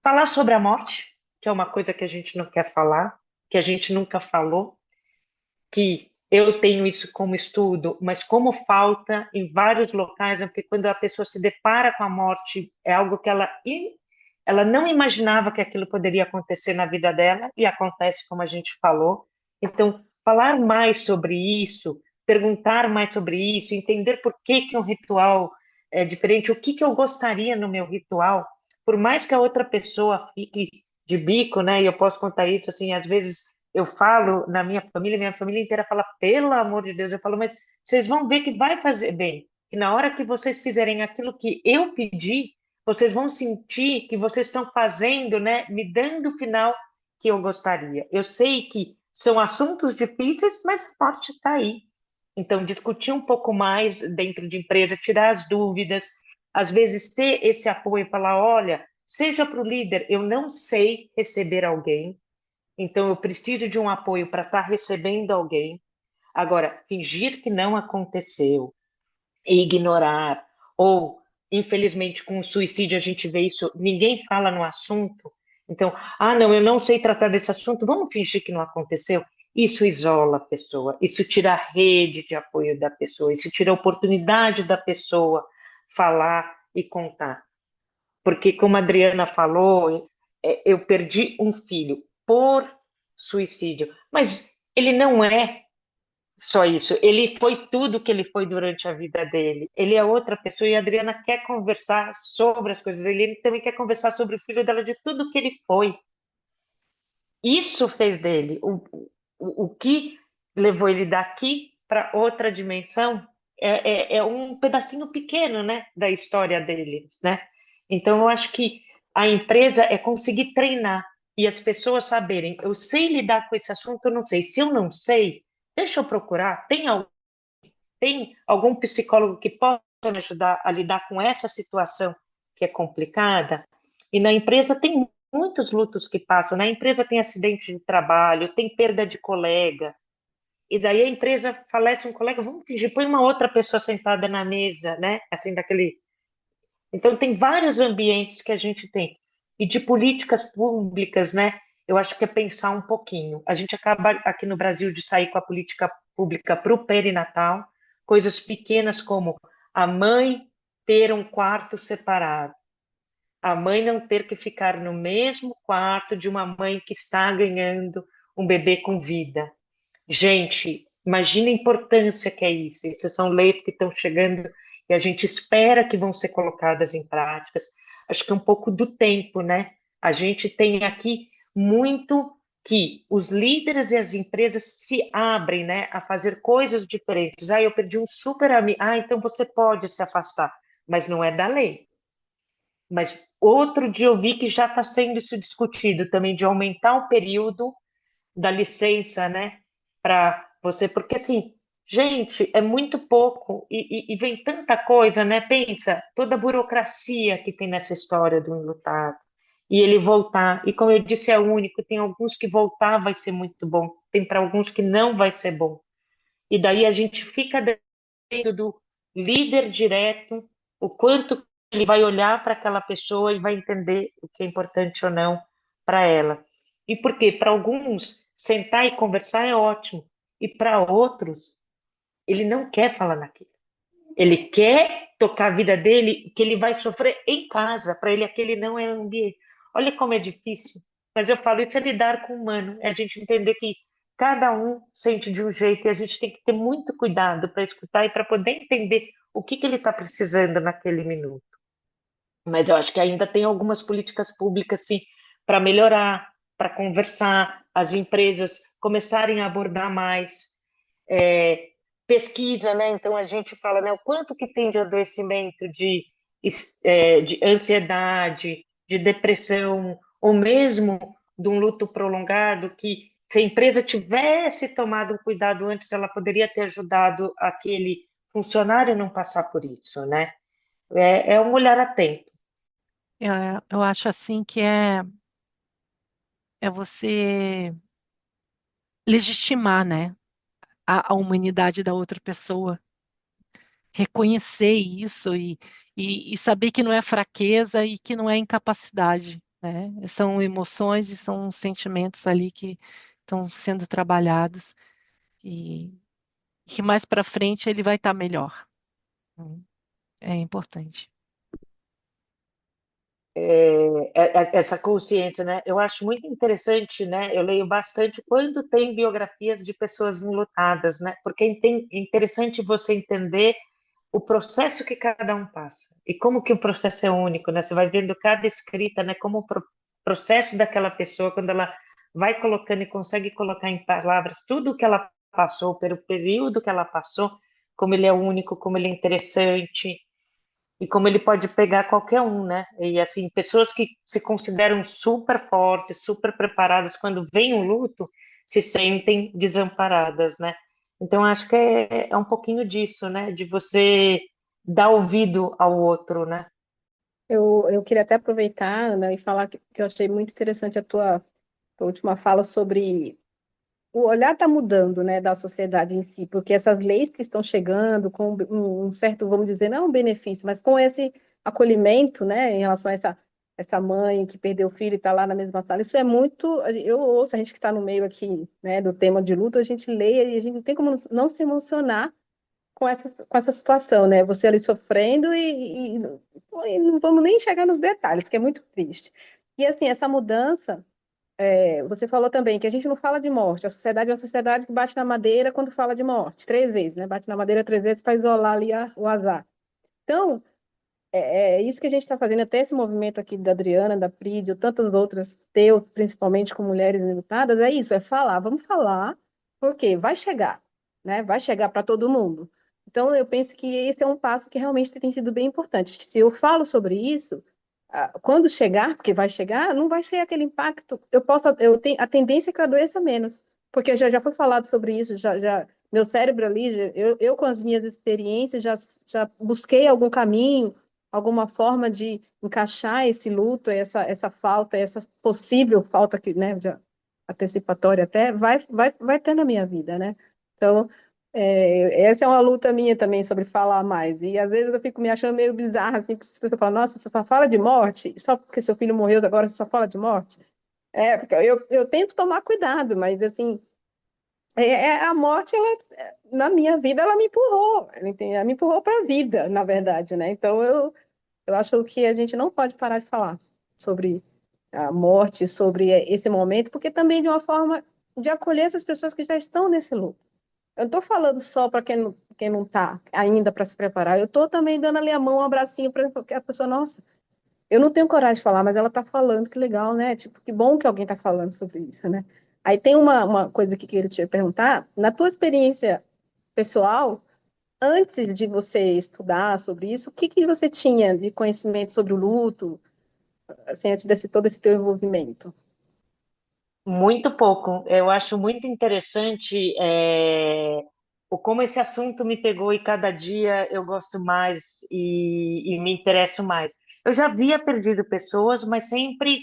[SPEAKER 3] falar sobre a morte, que é uma coisa que a gente não quer falar, que a gente nunca falou, que eu tenho isso como estudo, mas como falta em vários locais, né? Porque quando a pessoa se depara com a morte, é algo que ela não imaginava que aquilo poderia acontecer na vida dela, e acontece, como a gente falou. Então, falar mais sobre isso, perguntar mais sobre isso, entender por que que um ritual é diferente, o que que eu gostaria no meu ritual, por mais que a outra pessoa fique de bico, né? E eu posso contar isso, assim, às vezes eu falo na minha família inteira fala, pelo amor de Deus, eu falo, mas vocês vão ver que vai fazer bem, que na hora que vocês fizerem aquilo que eu pedi, vocês vão sentir que vocês estão fazendo, né, me dando o final que eu gostaria. Eu sei que são assuntos difíceis, mas a parte está aí. Então, discutir um pouco mais dentro de empresa, tirar as dúvidas, às vezes ter esse apoio e falar, olha, seja para o líder, eu não sei receber alguém, então eu preciso de um apoio para estar recebendo alguém. Agora, fingir que não aconteceu, e ignorar, ou, infelizmente, com o suicídio a gente vê isso, ninguém fala no assunto. Então, não, eu não sei tratar desse assunto, vamos fingir que não aconteceu. Isso isola a pessoa, isso tira a rede de apoio da pessoa, isso tira a oportunidade da pessoa falar e contar. Porque, como a Adriana falou, eu perdi um filho por suicídio, mas ele não é só isso. Ele foi tudo que ele foi durante a vida dele. Ele é outra pessoa e a Adriana quer conversar sobre as coisas dele. Ele também quer conversar sobre o filho dela, de tudo que ele foi. Isso fez dele. O que levou ele daqui para outra dimensão é um pedacinho pequeno, né, da história deles, né? Então, eu acho que a empresa é conseguir treinar e as pessoas saberem, eu sei lidar com esse assunto, eu não sei. Se eu não sei, deixa eu procurar. Tem algum psicólogo que possa me ajudar a lidar com essa situação que é complicada? E na empresa tem muitos lutos que passam. Na empresa tem acidente de trabalho, tem perda de colega. E daí a empresa falece um colega, vamos fingir, põe uma outra pessoa sentada na mesa, né? Assim, daquele. Então, tem vários ambientes que a gente tem. E de políticas públicas, né? Eu acho que é pensar um pouquinho. A gente acaba aqui no Brasil de sair com a política pública para o perinatal, coisas pequenas como a mãe ter um quarto separado, a mãe não ter que ficar no mesmo quarto de uma mãe que está ganhando um bebê com vida. Gente, imagina a importância que é isso. Essas são leis que estão chegando e a gente espera que vão ser colocadas em práticas. Acho que é um pouco do tempo, né? A gente tem aqui muito que os líderes e as empresas se abrem, né, a fazer coisas diferentes. Eu perdi um super amigo. Então você pode se afastar, mas não é da lei. Mas outro dia eu vi que já está sendo isso discutido também, de aumentar o período da licença, né? Para você, porque assim, gente, é muito pouco e vem tanta coisa, né? Pensa, toda a burocracia que tem nessa história do enlutado. E ele voltar, e como eu disse, é único, tem alguns que voltar vai ser muito bom, tem para alguns que não vai ser bom. E daí a gente fica dentro do líder direto, o quanto ele vai olhar para aquela pessoa e vai entender o que é importante ou não para ela. E por quê? Para alguns, sentar e conversar é ótimo. e para outros, ele não quer falar naquilo. Ele quer tocar a vida dele, que ele vai sofrer em casa. Para ele, aquele não é ambiente. Olha como é difícil. Mas eu falo, isso é lidar com o humano. É a gente entender que cada um sente de um jeito e a gente tem que ter muito cuidado para escutar e para poder entender o que ele está precisando naquele minuto. Mas eu acho que ainda tem algumas políticas públicas, sim, para melhorar, para conversar, as empresas começarem a abordar mais é, pesquisa, né? Então a gente fala, né, o quanto que tem de adoecimento de ansiedade, de depressão, ou mesmo de um luto prolongado, que se a empresa tivesse tomado um cuidado antes, ela poderia ter ajudado aquele funcionário a não passar por isso, né? É um olhar atento.
[SPEAKER 1] Eu acho assim que é você legitimar, né, a humanidade da outra pessoa, reconhecer isso e saber que não é fraqueza e que não é incapacidade, né? São emoções e são sentimentos ali que estão sendo trabalhados e que mais para frente ele vai estar melhor. É importante.
[SPEAKER 3] Essa consciência, né? Eu acho muito interessante, né? Eu leio bastante quando tem biografias de pessoas enlutadas, né? Porque é interessante você entender o processo que cada um passa e como que o processo é único, né? Você vai vendo cada escrita, né? Como o processo daquela pessoa, quando ela vai colocando e consegue colocar em palavras tudo o que ela passou, pelo período que ela passou, como ele é único, como ele é interessante e como ele pode pegar qualquer um, né? E assim, pessoas que se consideram super fortes, super preparadas, quando vem o luto, se sentem desamparadas, né? Então, acho que é um pouquinho disso, né? De você dar ouvido ao outro, né?
[SPEAKER 4] Eu queria até aproveitar, Ana, e falar que eu achei muito interessante a tua última fala sobre o olhar está mudando, né, da sociedade em si, porque essas leis que estão chegando com um certo, vamos dizer, não um benefício, mas com esse acolhimento, né, em relação a essa mãe que perdeu o filho e está lá na mesma sala, isso é muito, eu ouço, a gente que está no meio aqui, né, do tema de luto, a gente lê e a gente não tem como não se emocionar com essa situação, né, você ali sofrendo e não vamos nem chegar nos detalhes, que é muito triste. E assim, essa mudança você falou também que a gente não fala de morte. A sociedade é uma sociedade que bate na madeira quando fala de morte. 3 vezes, né? Bate na madeira 3 vezes para isolar ali o azar. Então, é isso que a gente está fazendo, até esse movimento aqui da Adriana, da Prídio, tantas outras, teu, principalmente com mulheres enlutadas, é isso, é falar. Vamos falar, porque vai chegar, né? Vai chegar para todo mundo. Então, eu penso que esse é um passo que realmente tem sido bem importante. Se eu falo sobre isso, quando chegar, porque vai chegar, não vai ser aquele impacto. Eu tenho a tendência é que eu adoeça menos, porque já foi falado sobre isso, meu cérebro ali, eu com as minhas experiências já busquei algum caminho, alguma forma de encaixar esse luto, essa falta, essa possível falta que, né, antecipatória até, vai ter na minha vida, né? Então, essa é uma luta minha também sobre falar mais. E às vezes eu fico me achando meio bizarra, assim, porque as pessoas falam, nossa, você só fala de morte? Só porque seu filho morreu agora você só fala de morte? Porque eu tento tomar cuidado, mas assim, a morte, na minha vida, ela me empurrou. Ela me empurrou para a vida, na verdade, né? Então eu acho que a gente não pode parar de falar sobre a morte, sobre esse momento, porque também de uma forma de acolher essas pessoas que já estão nesse luto. Eu não estou falando só para quem não está ainda para se preparar. Eu estou também dando ali a mão, um abracinho para a pessoa, nossa, eu não tenho coragem de falar, mas ela está falando, que legal, né? Tipo, que bom que alguém está falando sobre isso, né? Aí tem uma coisa que eu queria te perguntar. Na tua experiência pessoal, antes de você estudar sobre isso, o que você tinha de conhecimento sobre o luto, assim, antes desse todo esse teu envolvimento?
[SPEAKER 3] Muito pouco. Eu acho muito interessante o como esse assunto me pegou e cada dia eu gosto mais e me interesso mais. Eu já havia perdido pessoas, mas sempre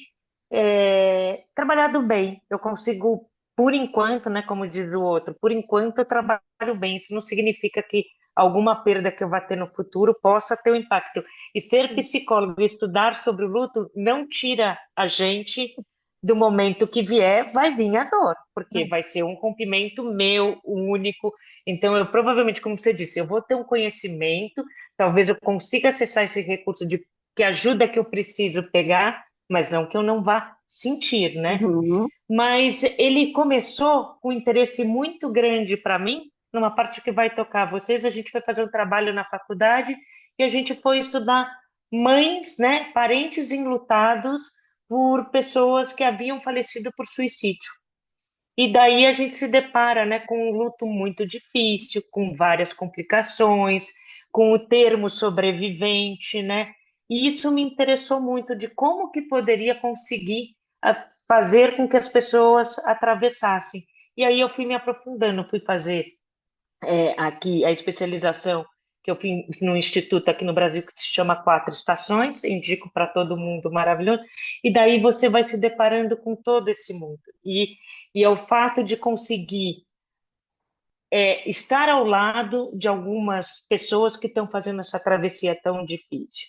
[SPEAKER 3] trabalhado bem. Eu consigo, por enquanto, né, como diz o outro, por enquanto eu trabalho bem. Isso não significa que alguma perda que eu vá ter no futuro possa ter um impacto. E ser psicólogo e estudar sobre o luto não tira a gente do momento que vier, vai vir a dor, porque vai ser um rompimento meu, único. Então, eu provavelmente, como você disse, eu vou ter um conhecimento, talvez eu consiga acessar esse recurso de que ajuda que eu preciso pegar, mas não que eu não vá sentir, né?
[SPEAKER 4] Uhum.
[SPEAKER 3] Mas ele começou com um interesse muito grande para mim, numa parte que vai tocar vocês. A gente foi fazer um trabalho na faculdade e a gente foi estudar mães, né, parentes enlutados por pessoas que haviam falecido por suicídio. E daí a gente se depara, né, com um luto muito difícil, com várias complicações, com o termo sobrevivente, né? E isso me interessou muito de como que poderia conseguir fazer com que as pessoas atravessassem. E aí eu fui me aprofundando, fui fazer aqui a especialização que eu fiz no instituto aqui no Brasil que se chama Quatro Estações, indico para todo mundo, maravilhoso. E daí você vai se deparando com todo esse mundo. E é o fato de conseguir estar ao lado de algumas pessoas que estão fazendo essa travessia tão difícil.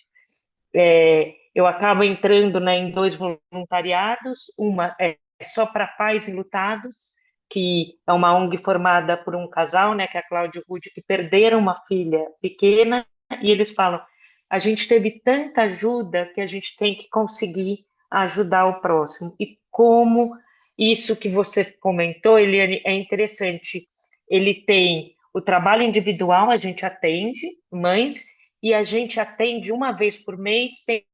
[SPEAKER 3] Eu acabo entrando, né, em dois voluntariados, uma é só para pais enlutados, que é uma ONG formada por um casal, né, que é a Cláudia e o Rudy, que perderam uma filha pequena, e eles falam, a gente teve tanta ajuda que a gente tem que conseguir ajudar o próximo. E como isso que você comentou, Eliane, é interessante. Ele tem o trabalho individual, a gente atende mães, e a gente atende uma vez por mês, tem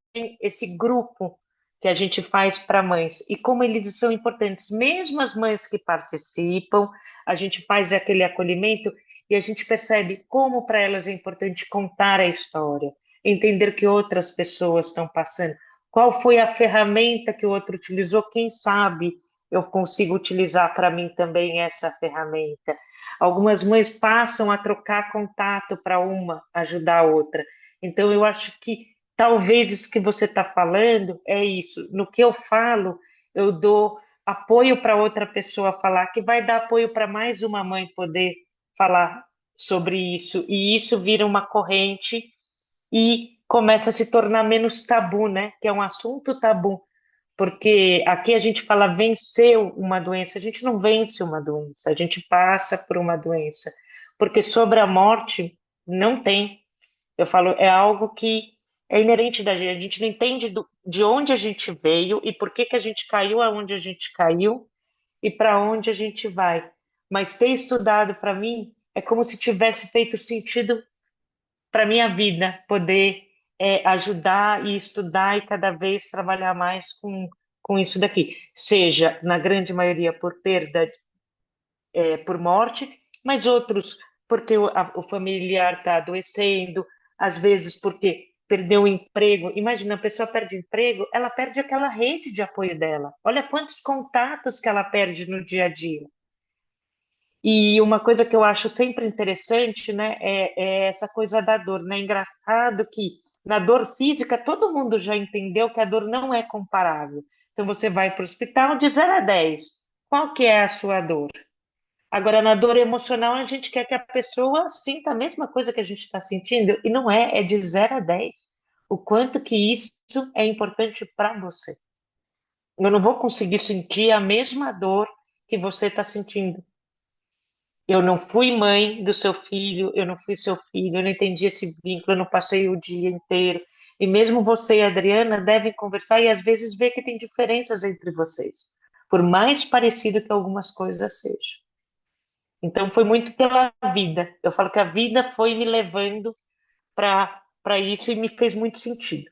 [SPEAKER 3] esse grupo que a gente faz para mães. E como eles são importantes, mesmo as mães que participam, a gente faz aquele acolhimento e a gente percebe como para elas é importante contar a história, entender que outras pessoas estão passando, qual foi a ferramenta que o outro utilizou, quem sabe eu consigo utilizar para mim também essa ferramenta. Algumas mães passam a trocar contato para uma ajudar a outra. Então, eu acho que talvez isso que você está falando é isso. No que eu falo, eu dou apoio para outra pessoa falar, que vai dar apoio para mais uma mãe poder falar sobre isso. E isso vira uma corrente e começa a se tornar menos tabu, né? Que é um assunto tabu. Porque aqui a gente fala venceu uma doença, a gente não vence uma doença, a gente passa por uma doença. Porque sobre a morte, não tem. Eu falo, é algo que é inerente da gente, a gente não entende de onde a gente veio e por que que a gente caiu aonde a gente caiu e para onde a gente vai. Mas ter estudado para mim é como se tivesse feito sentido para minha vida, poder ajudar e estudar e cada vez trabalhar mais com isso daqui. Seja, na grande maioria, por perda, por morte, mas outros porque o familiar está adoecendo, às vezes porque perdeu o emprego. Imagina, a pessoa perde o emprego, ela perde aquela rede de apoio dela. Olha quantos contatos que ela perde no dia a dia. E uma coisa que eu acho sempre interessante, né, é essa coisa da dor, né? Engraçado que na dor física todo mundo já entendeu que a dor não é comparável. Então você vai para o hospital de 0 a 10. Qual que é a sua dor? Agora, na dor emocional, a gente quer que a pessoa sinta a mesma coisa que a gente está sentindo, e não é, é de 0 a 10. O quanto que isso é importante para você. Eu não vou conseguir sentir a mesma dor que você está sentindo. Eu não fui mãe do seu filho, eu não fui seu filho, eu não entendi esse vínculo, eu não passei o dia inteiro. E mesmo você e a Adriana devem conversar e às vezes ver que tem diferenças entre vocês, por mais parecido que algumas coisas sejam. Então foi muito pela vida. Eu falo que a vida foi me levando para isso e me fez muito sentido.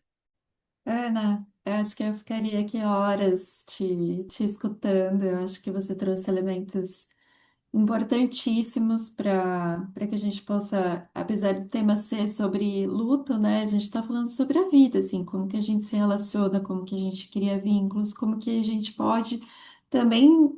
[SPEAKER 2] Ana, eu acho que eu ficaria aqui horas te escutando. Eu acho que você trouxe elementos importantíssimos para que a gente possa, apesar do tema ser sobre luto, né? A gente está falando sobre a vida, assim, como que a gente se relaciona, como que a gente cria vínculos, como que a gente pode também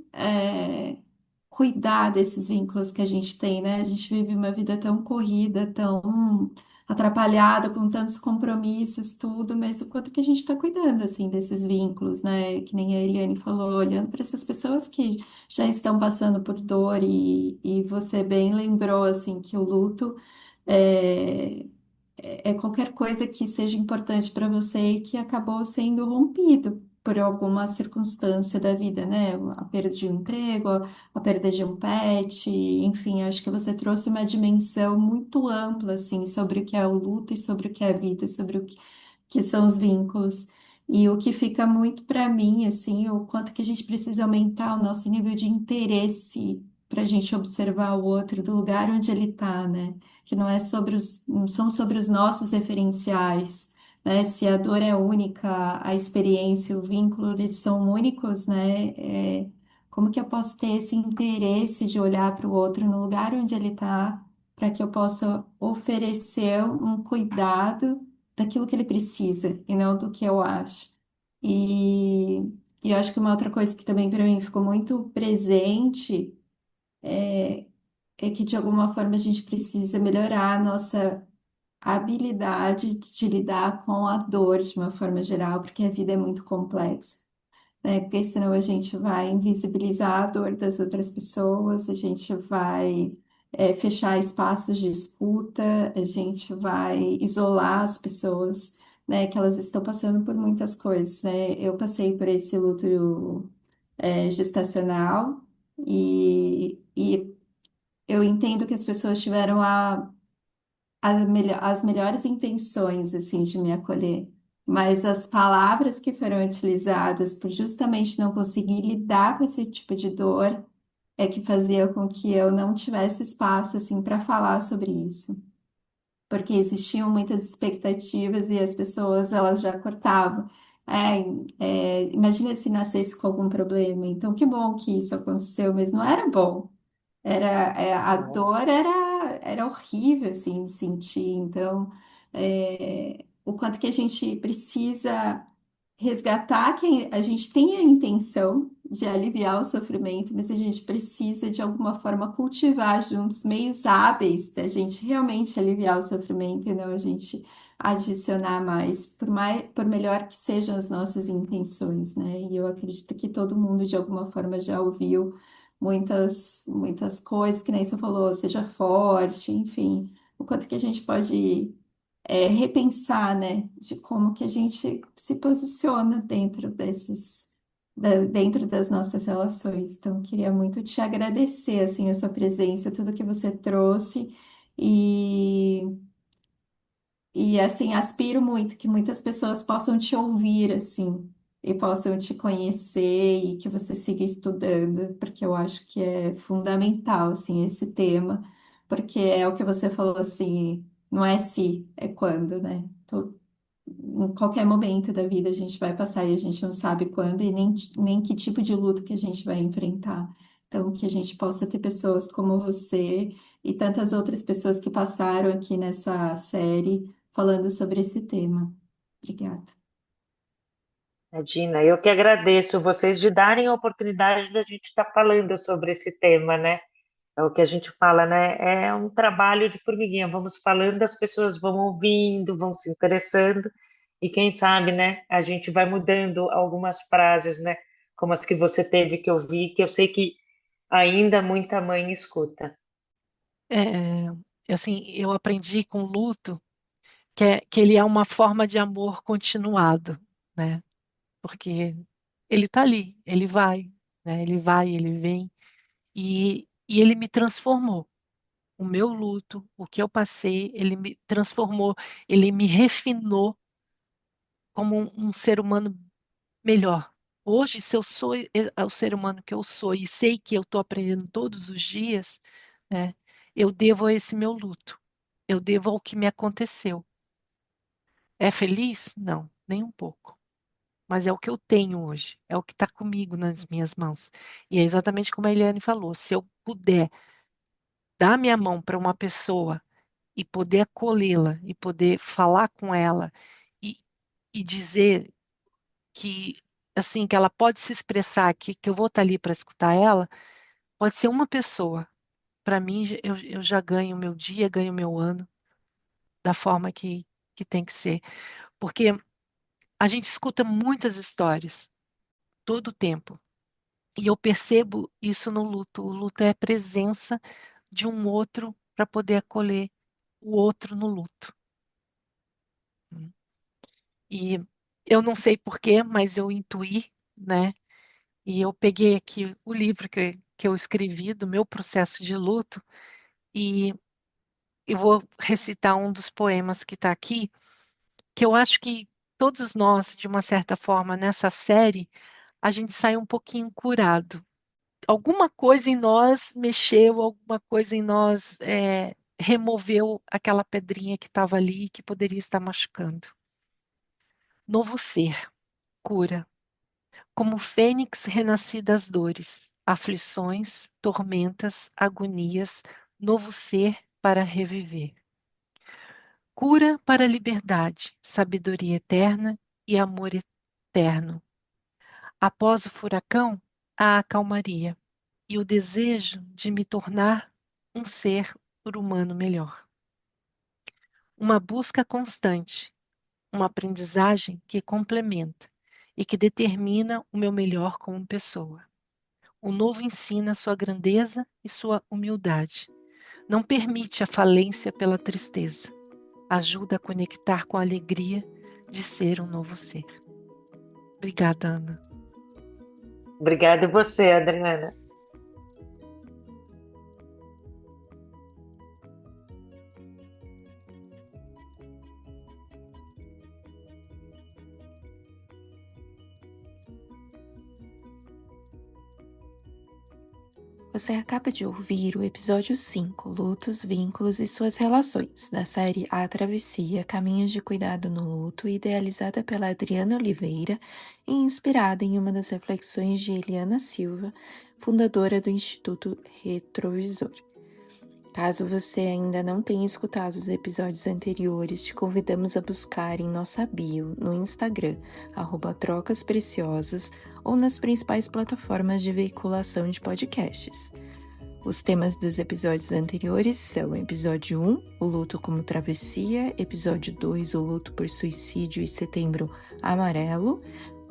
[SPEAKER 2] cuidar desses vínculos que a gente tem, né? A gente vive uma vida tão corrida, tão atrapalhada, com tantos compromissos, tudo, mas o quanto que a gente está cuidando, assim, desses vínculos, né? Que nem a Eliane falou, olhando para essas pessoas que já estão passando por dor e você bem lembrou, assim, que o luto é qualquer coisa que seja importante para você e que acabou sendo rompido. por alguma circunstância da vida, né? A perda de um emprego, a perda de um pet, enfim, acho que você trouxe uma dimensão muito ampla, assim, sobre o que é o luto e sobre o que é a vida, sobre que são os vínculos. E o que fica muito para mim, assim, o quanto que a gente precisa aumentar o nosso nível de interesse para a gente observar o outro do lugar onde ele está, né? Que não é sobre não são sobre os nossos referenciais, né? Se a dor é única, a experiência, o vínculo, eles são únicos, né? Como que eu posso ter esse interesse de olhar para o outro no lugar onde ele está, para que eu possa oferecer um cuidado daquilo que ele precisa e não do que eu acho. E, e eu acho que uma outra coisa que também para mim ficou muito presente é que de alguma forma a gente precisa melhorar a nossa habilidade de lidar com a dor de uma forma geral, porque a vida é muito complexa, né? Porque senão a gente vai invisibilizar a dor das outras pessoas, a gente vai fechar espaços de escuta, a gente vai isolar as pessoas, né? Que elas estão passando por muitas coisas, né? Eu passei por esse luto gestacional e eu entendo que as pessoas tiveram as melhores intenções, assim, de me acolher, mas as palavras que foram utilizadas por justamente não conseguir lidar com esse tipo de dor é que fazia com que eu não tivesse espaço, assim, para falar sobre isso. Porque existiam muitas expectativas e as pessoas, elas já cortavam. Imagina se nascesse com algum problema. Então, que bom que isso aconteceu, mas não era bom. A dor era horrível, assim, de sentir. Então, o quanto que a gente precisa resgatar que a gente tem a intenção de aliviar o sofrimento, mas a gente precisa, de alguma forma, cultivar juntos meios hábeis da gente realmente aliviar o sofrimento e não a gente adicionar mais, por melhor que sejam as nossas intenções, né? E eu acredito que todo mundo, de alguma forma, já ouviu muitas coisas, que nem você falou, seja forte, enfim, o quanto que a gente pode repensar, né, de como que a gente se posiciona dentro das nossas relações. Então, queria muito te agradecer, assim, a sua presença, tudo que você trouxe e e assim, aspiro muito que muitas pessoas possam te ouvir, assim, e possam te conhecer e que você siga estudando, porque eu acho que é fundamental, assim, esse tema, porque é o que você falou, assim, não é se, é quando, né? Em qualquer momento da vida a gente vai passar e a gente não sabe quando e nem que tipo de luto que a gente vai enfrentar. Então, que a gente possa ter pessoas como você e tantas outras pessoas que passaram aqui nessa série falando sobre esse tema. Obrigada.
[SPEAKER 3] Imagina, eu que agradeço vocês de darem a oportunidade da gente estar falando sobre esse tema, né? É o que a gente fala, né? É um trabalho de formiguinha. Vamos falando, as pessoas vão ouvindo, vão se interessando, e quem sabe, né? A gente vai mudando algumas frases, né? Como as que você teve que ouvir, que eu sei que ainda muita mãe escuta.
[SPEAKER 1] É, assim, eu aprendi com o luto que ele é uma forma de amor continuado, né? Porque ele tá ali, ele vai, né? Ele vai, ele vem e ele me transformou. O meu luto, o que eu passei, ele me transformou, ele me refinou como um ser humano melhor. Hoje, se eu sou o ser humano que eu sou e sei que eu estou aprendendo todos os dias, né, eu devo a esse meu luto. Eu devo ao que me aconteceu. É feliz? Não, nem um pouco. Mas é o que eu tenho hoje, é o que está comigo nas minhas mãos. E é exatamente como a Eliane falou: se eu puder dar minha mão para uma pessoa e poder acolhê-la, e poder falar com ela, e, e dizer que assim que ela pode se expressar, que eu vou estar ali para escutar ela, pode ser uma pessoa. Para mim, eu já ganho o meu dia, ganho o meu ano da forma que tem que ser. Porque a gente escuta muitas histórias todo o tempo. E eu percebo isso no luto. O luto é a presença de um outro para poder acolher o outro no luto. E Eu não sei porquê, mas eu intuí, né? E eu peguei aqui o livro que eu escrevi do meu processo de luto e eu vou recitar um dos poemas que está aqui, que eu acho que todos nós, de uma certa forma, nessa série, a gente sai um pouquinho curado. Alguma coisa em nós mexeu, alguma coisa em nós removeu aquela pedrinha que estava ali e que poderia estar machucando. Novo ser, cura. Como fênix renasci das dores, aflições, tormentas, agonias, novo ser para reviver. Cura para a liberdade, sabedoria eterna e amor eterno. Após o furacão, a calmaria e o desejo de me tornar um ser humano melhor. Uma busca constante, uma aprendizagem que complementa e que determina o meu melhor como pessoa. O novo ensina sua grandeza e sua humildade. Não permite a falência pela tristeza. Ajuda a conectar com a alegria de ser um novo ser. Obrigada, Ana.
[SPEAKER 3] Obrigada a você, Adriana.
[SPEAKER 2] Você acaba de ouvir o episódio 5, Lutos, Vínculos e Suas Relações, da série A Travessia, Caminhos de Cuidado no Luto, idealizada pela Adriana Oliveira e inspirada em uma das reflexões de Eliana Silva, fundadora do Instituto Retrovisor. Caso você ainda não tenha escutado os episódios anteriores, te convidamos a buscar em nossa bio no Instagram, @trocaspreciosas, ou nas principais plataformas de veiculação de podcasts. Os temas dos episódios anteriores são: episódio 1, o luto como travessia, episódio 2, o luto por suicídio e setembro amarelo,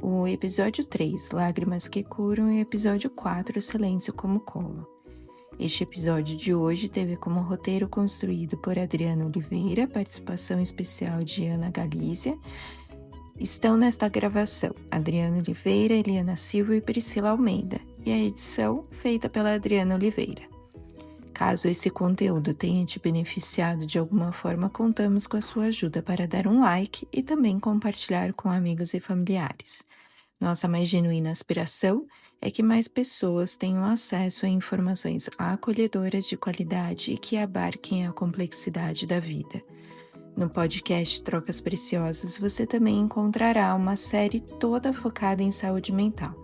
[SPEAKER 2] o episódio 3, lágrimas que curam, e episódio 4, silêncio como colo. Este episódio de hoje teve como roteiro construído por Adriana Oliveira, participação especial de Ana Galícia. Estão nesta gravação Adriana Oliveira, Eliana Silva e Priscila Almeida, e a edição feita pela Adriana Oliveira. Caso esse conteúdo tenha te beneficiado de alguma forma, contamos com a sua ajuda para dar um like e também compartilhar com amigos e familiares. Nossa mais genuína aspiração é que mais pessoas tenham acesso a informações acolhedoras de qualidade e que abarquem a complexidade da vida. No podcast Trocas Preciosas, você também encontrará uma série toda focada em saúde mental,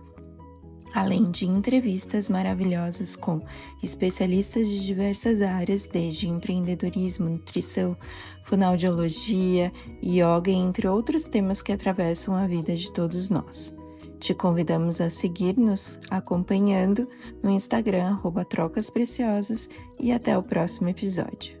[SPEAKER 2] além de entrevistas maravilhosas com especialistas de diversas áreas, desde empreendedorismo, nutrição, fonoaudiologia, yoga, entre outros temas que atravessam a vida de todos nós. Te convidamos a seguir-nos acompanhando no Instagram @trocaspreciosas e até o próximo episódio.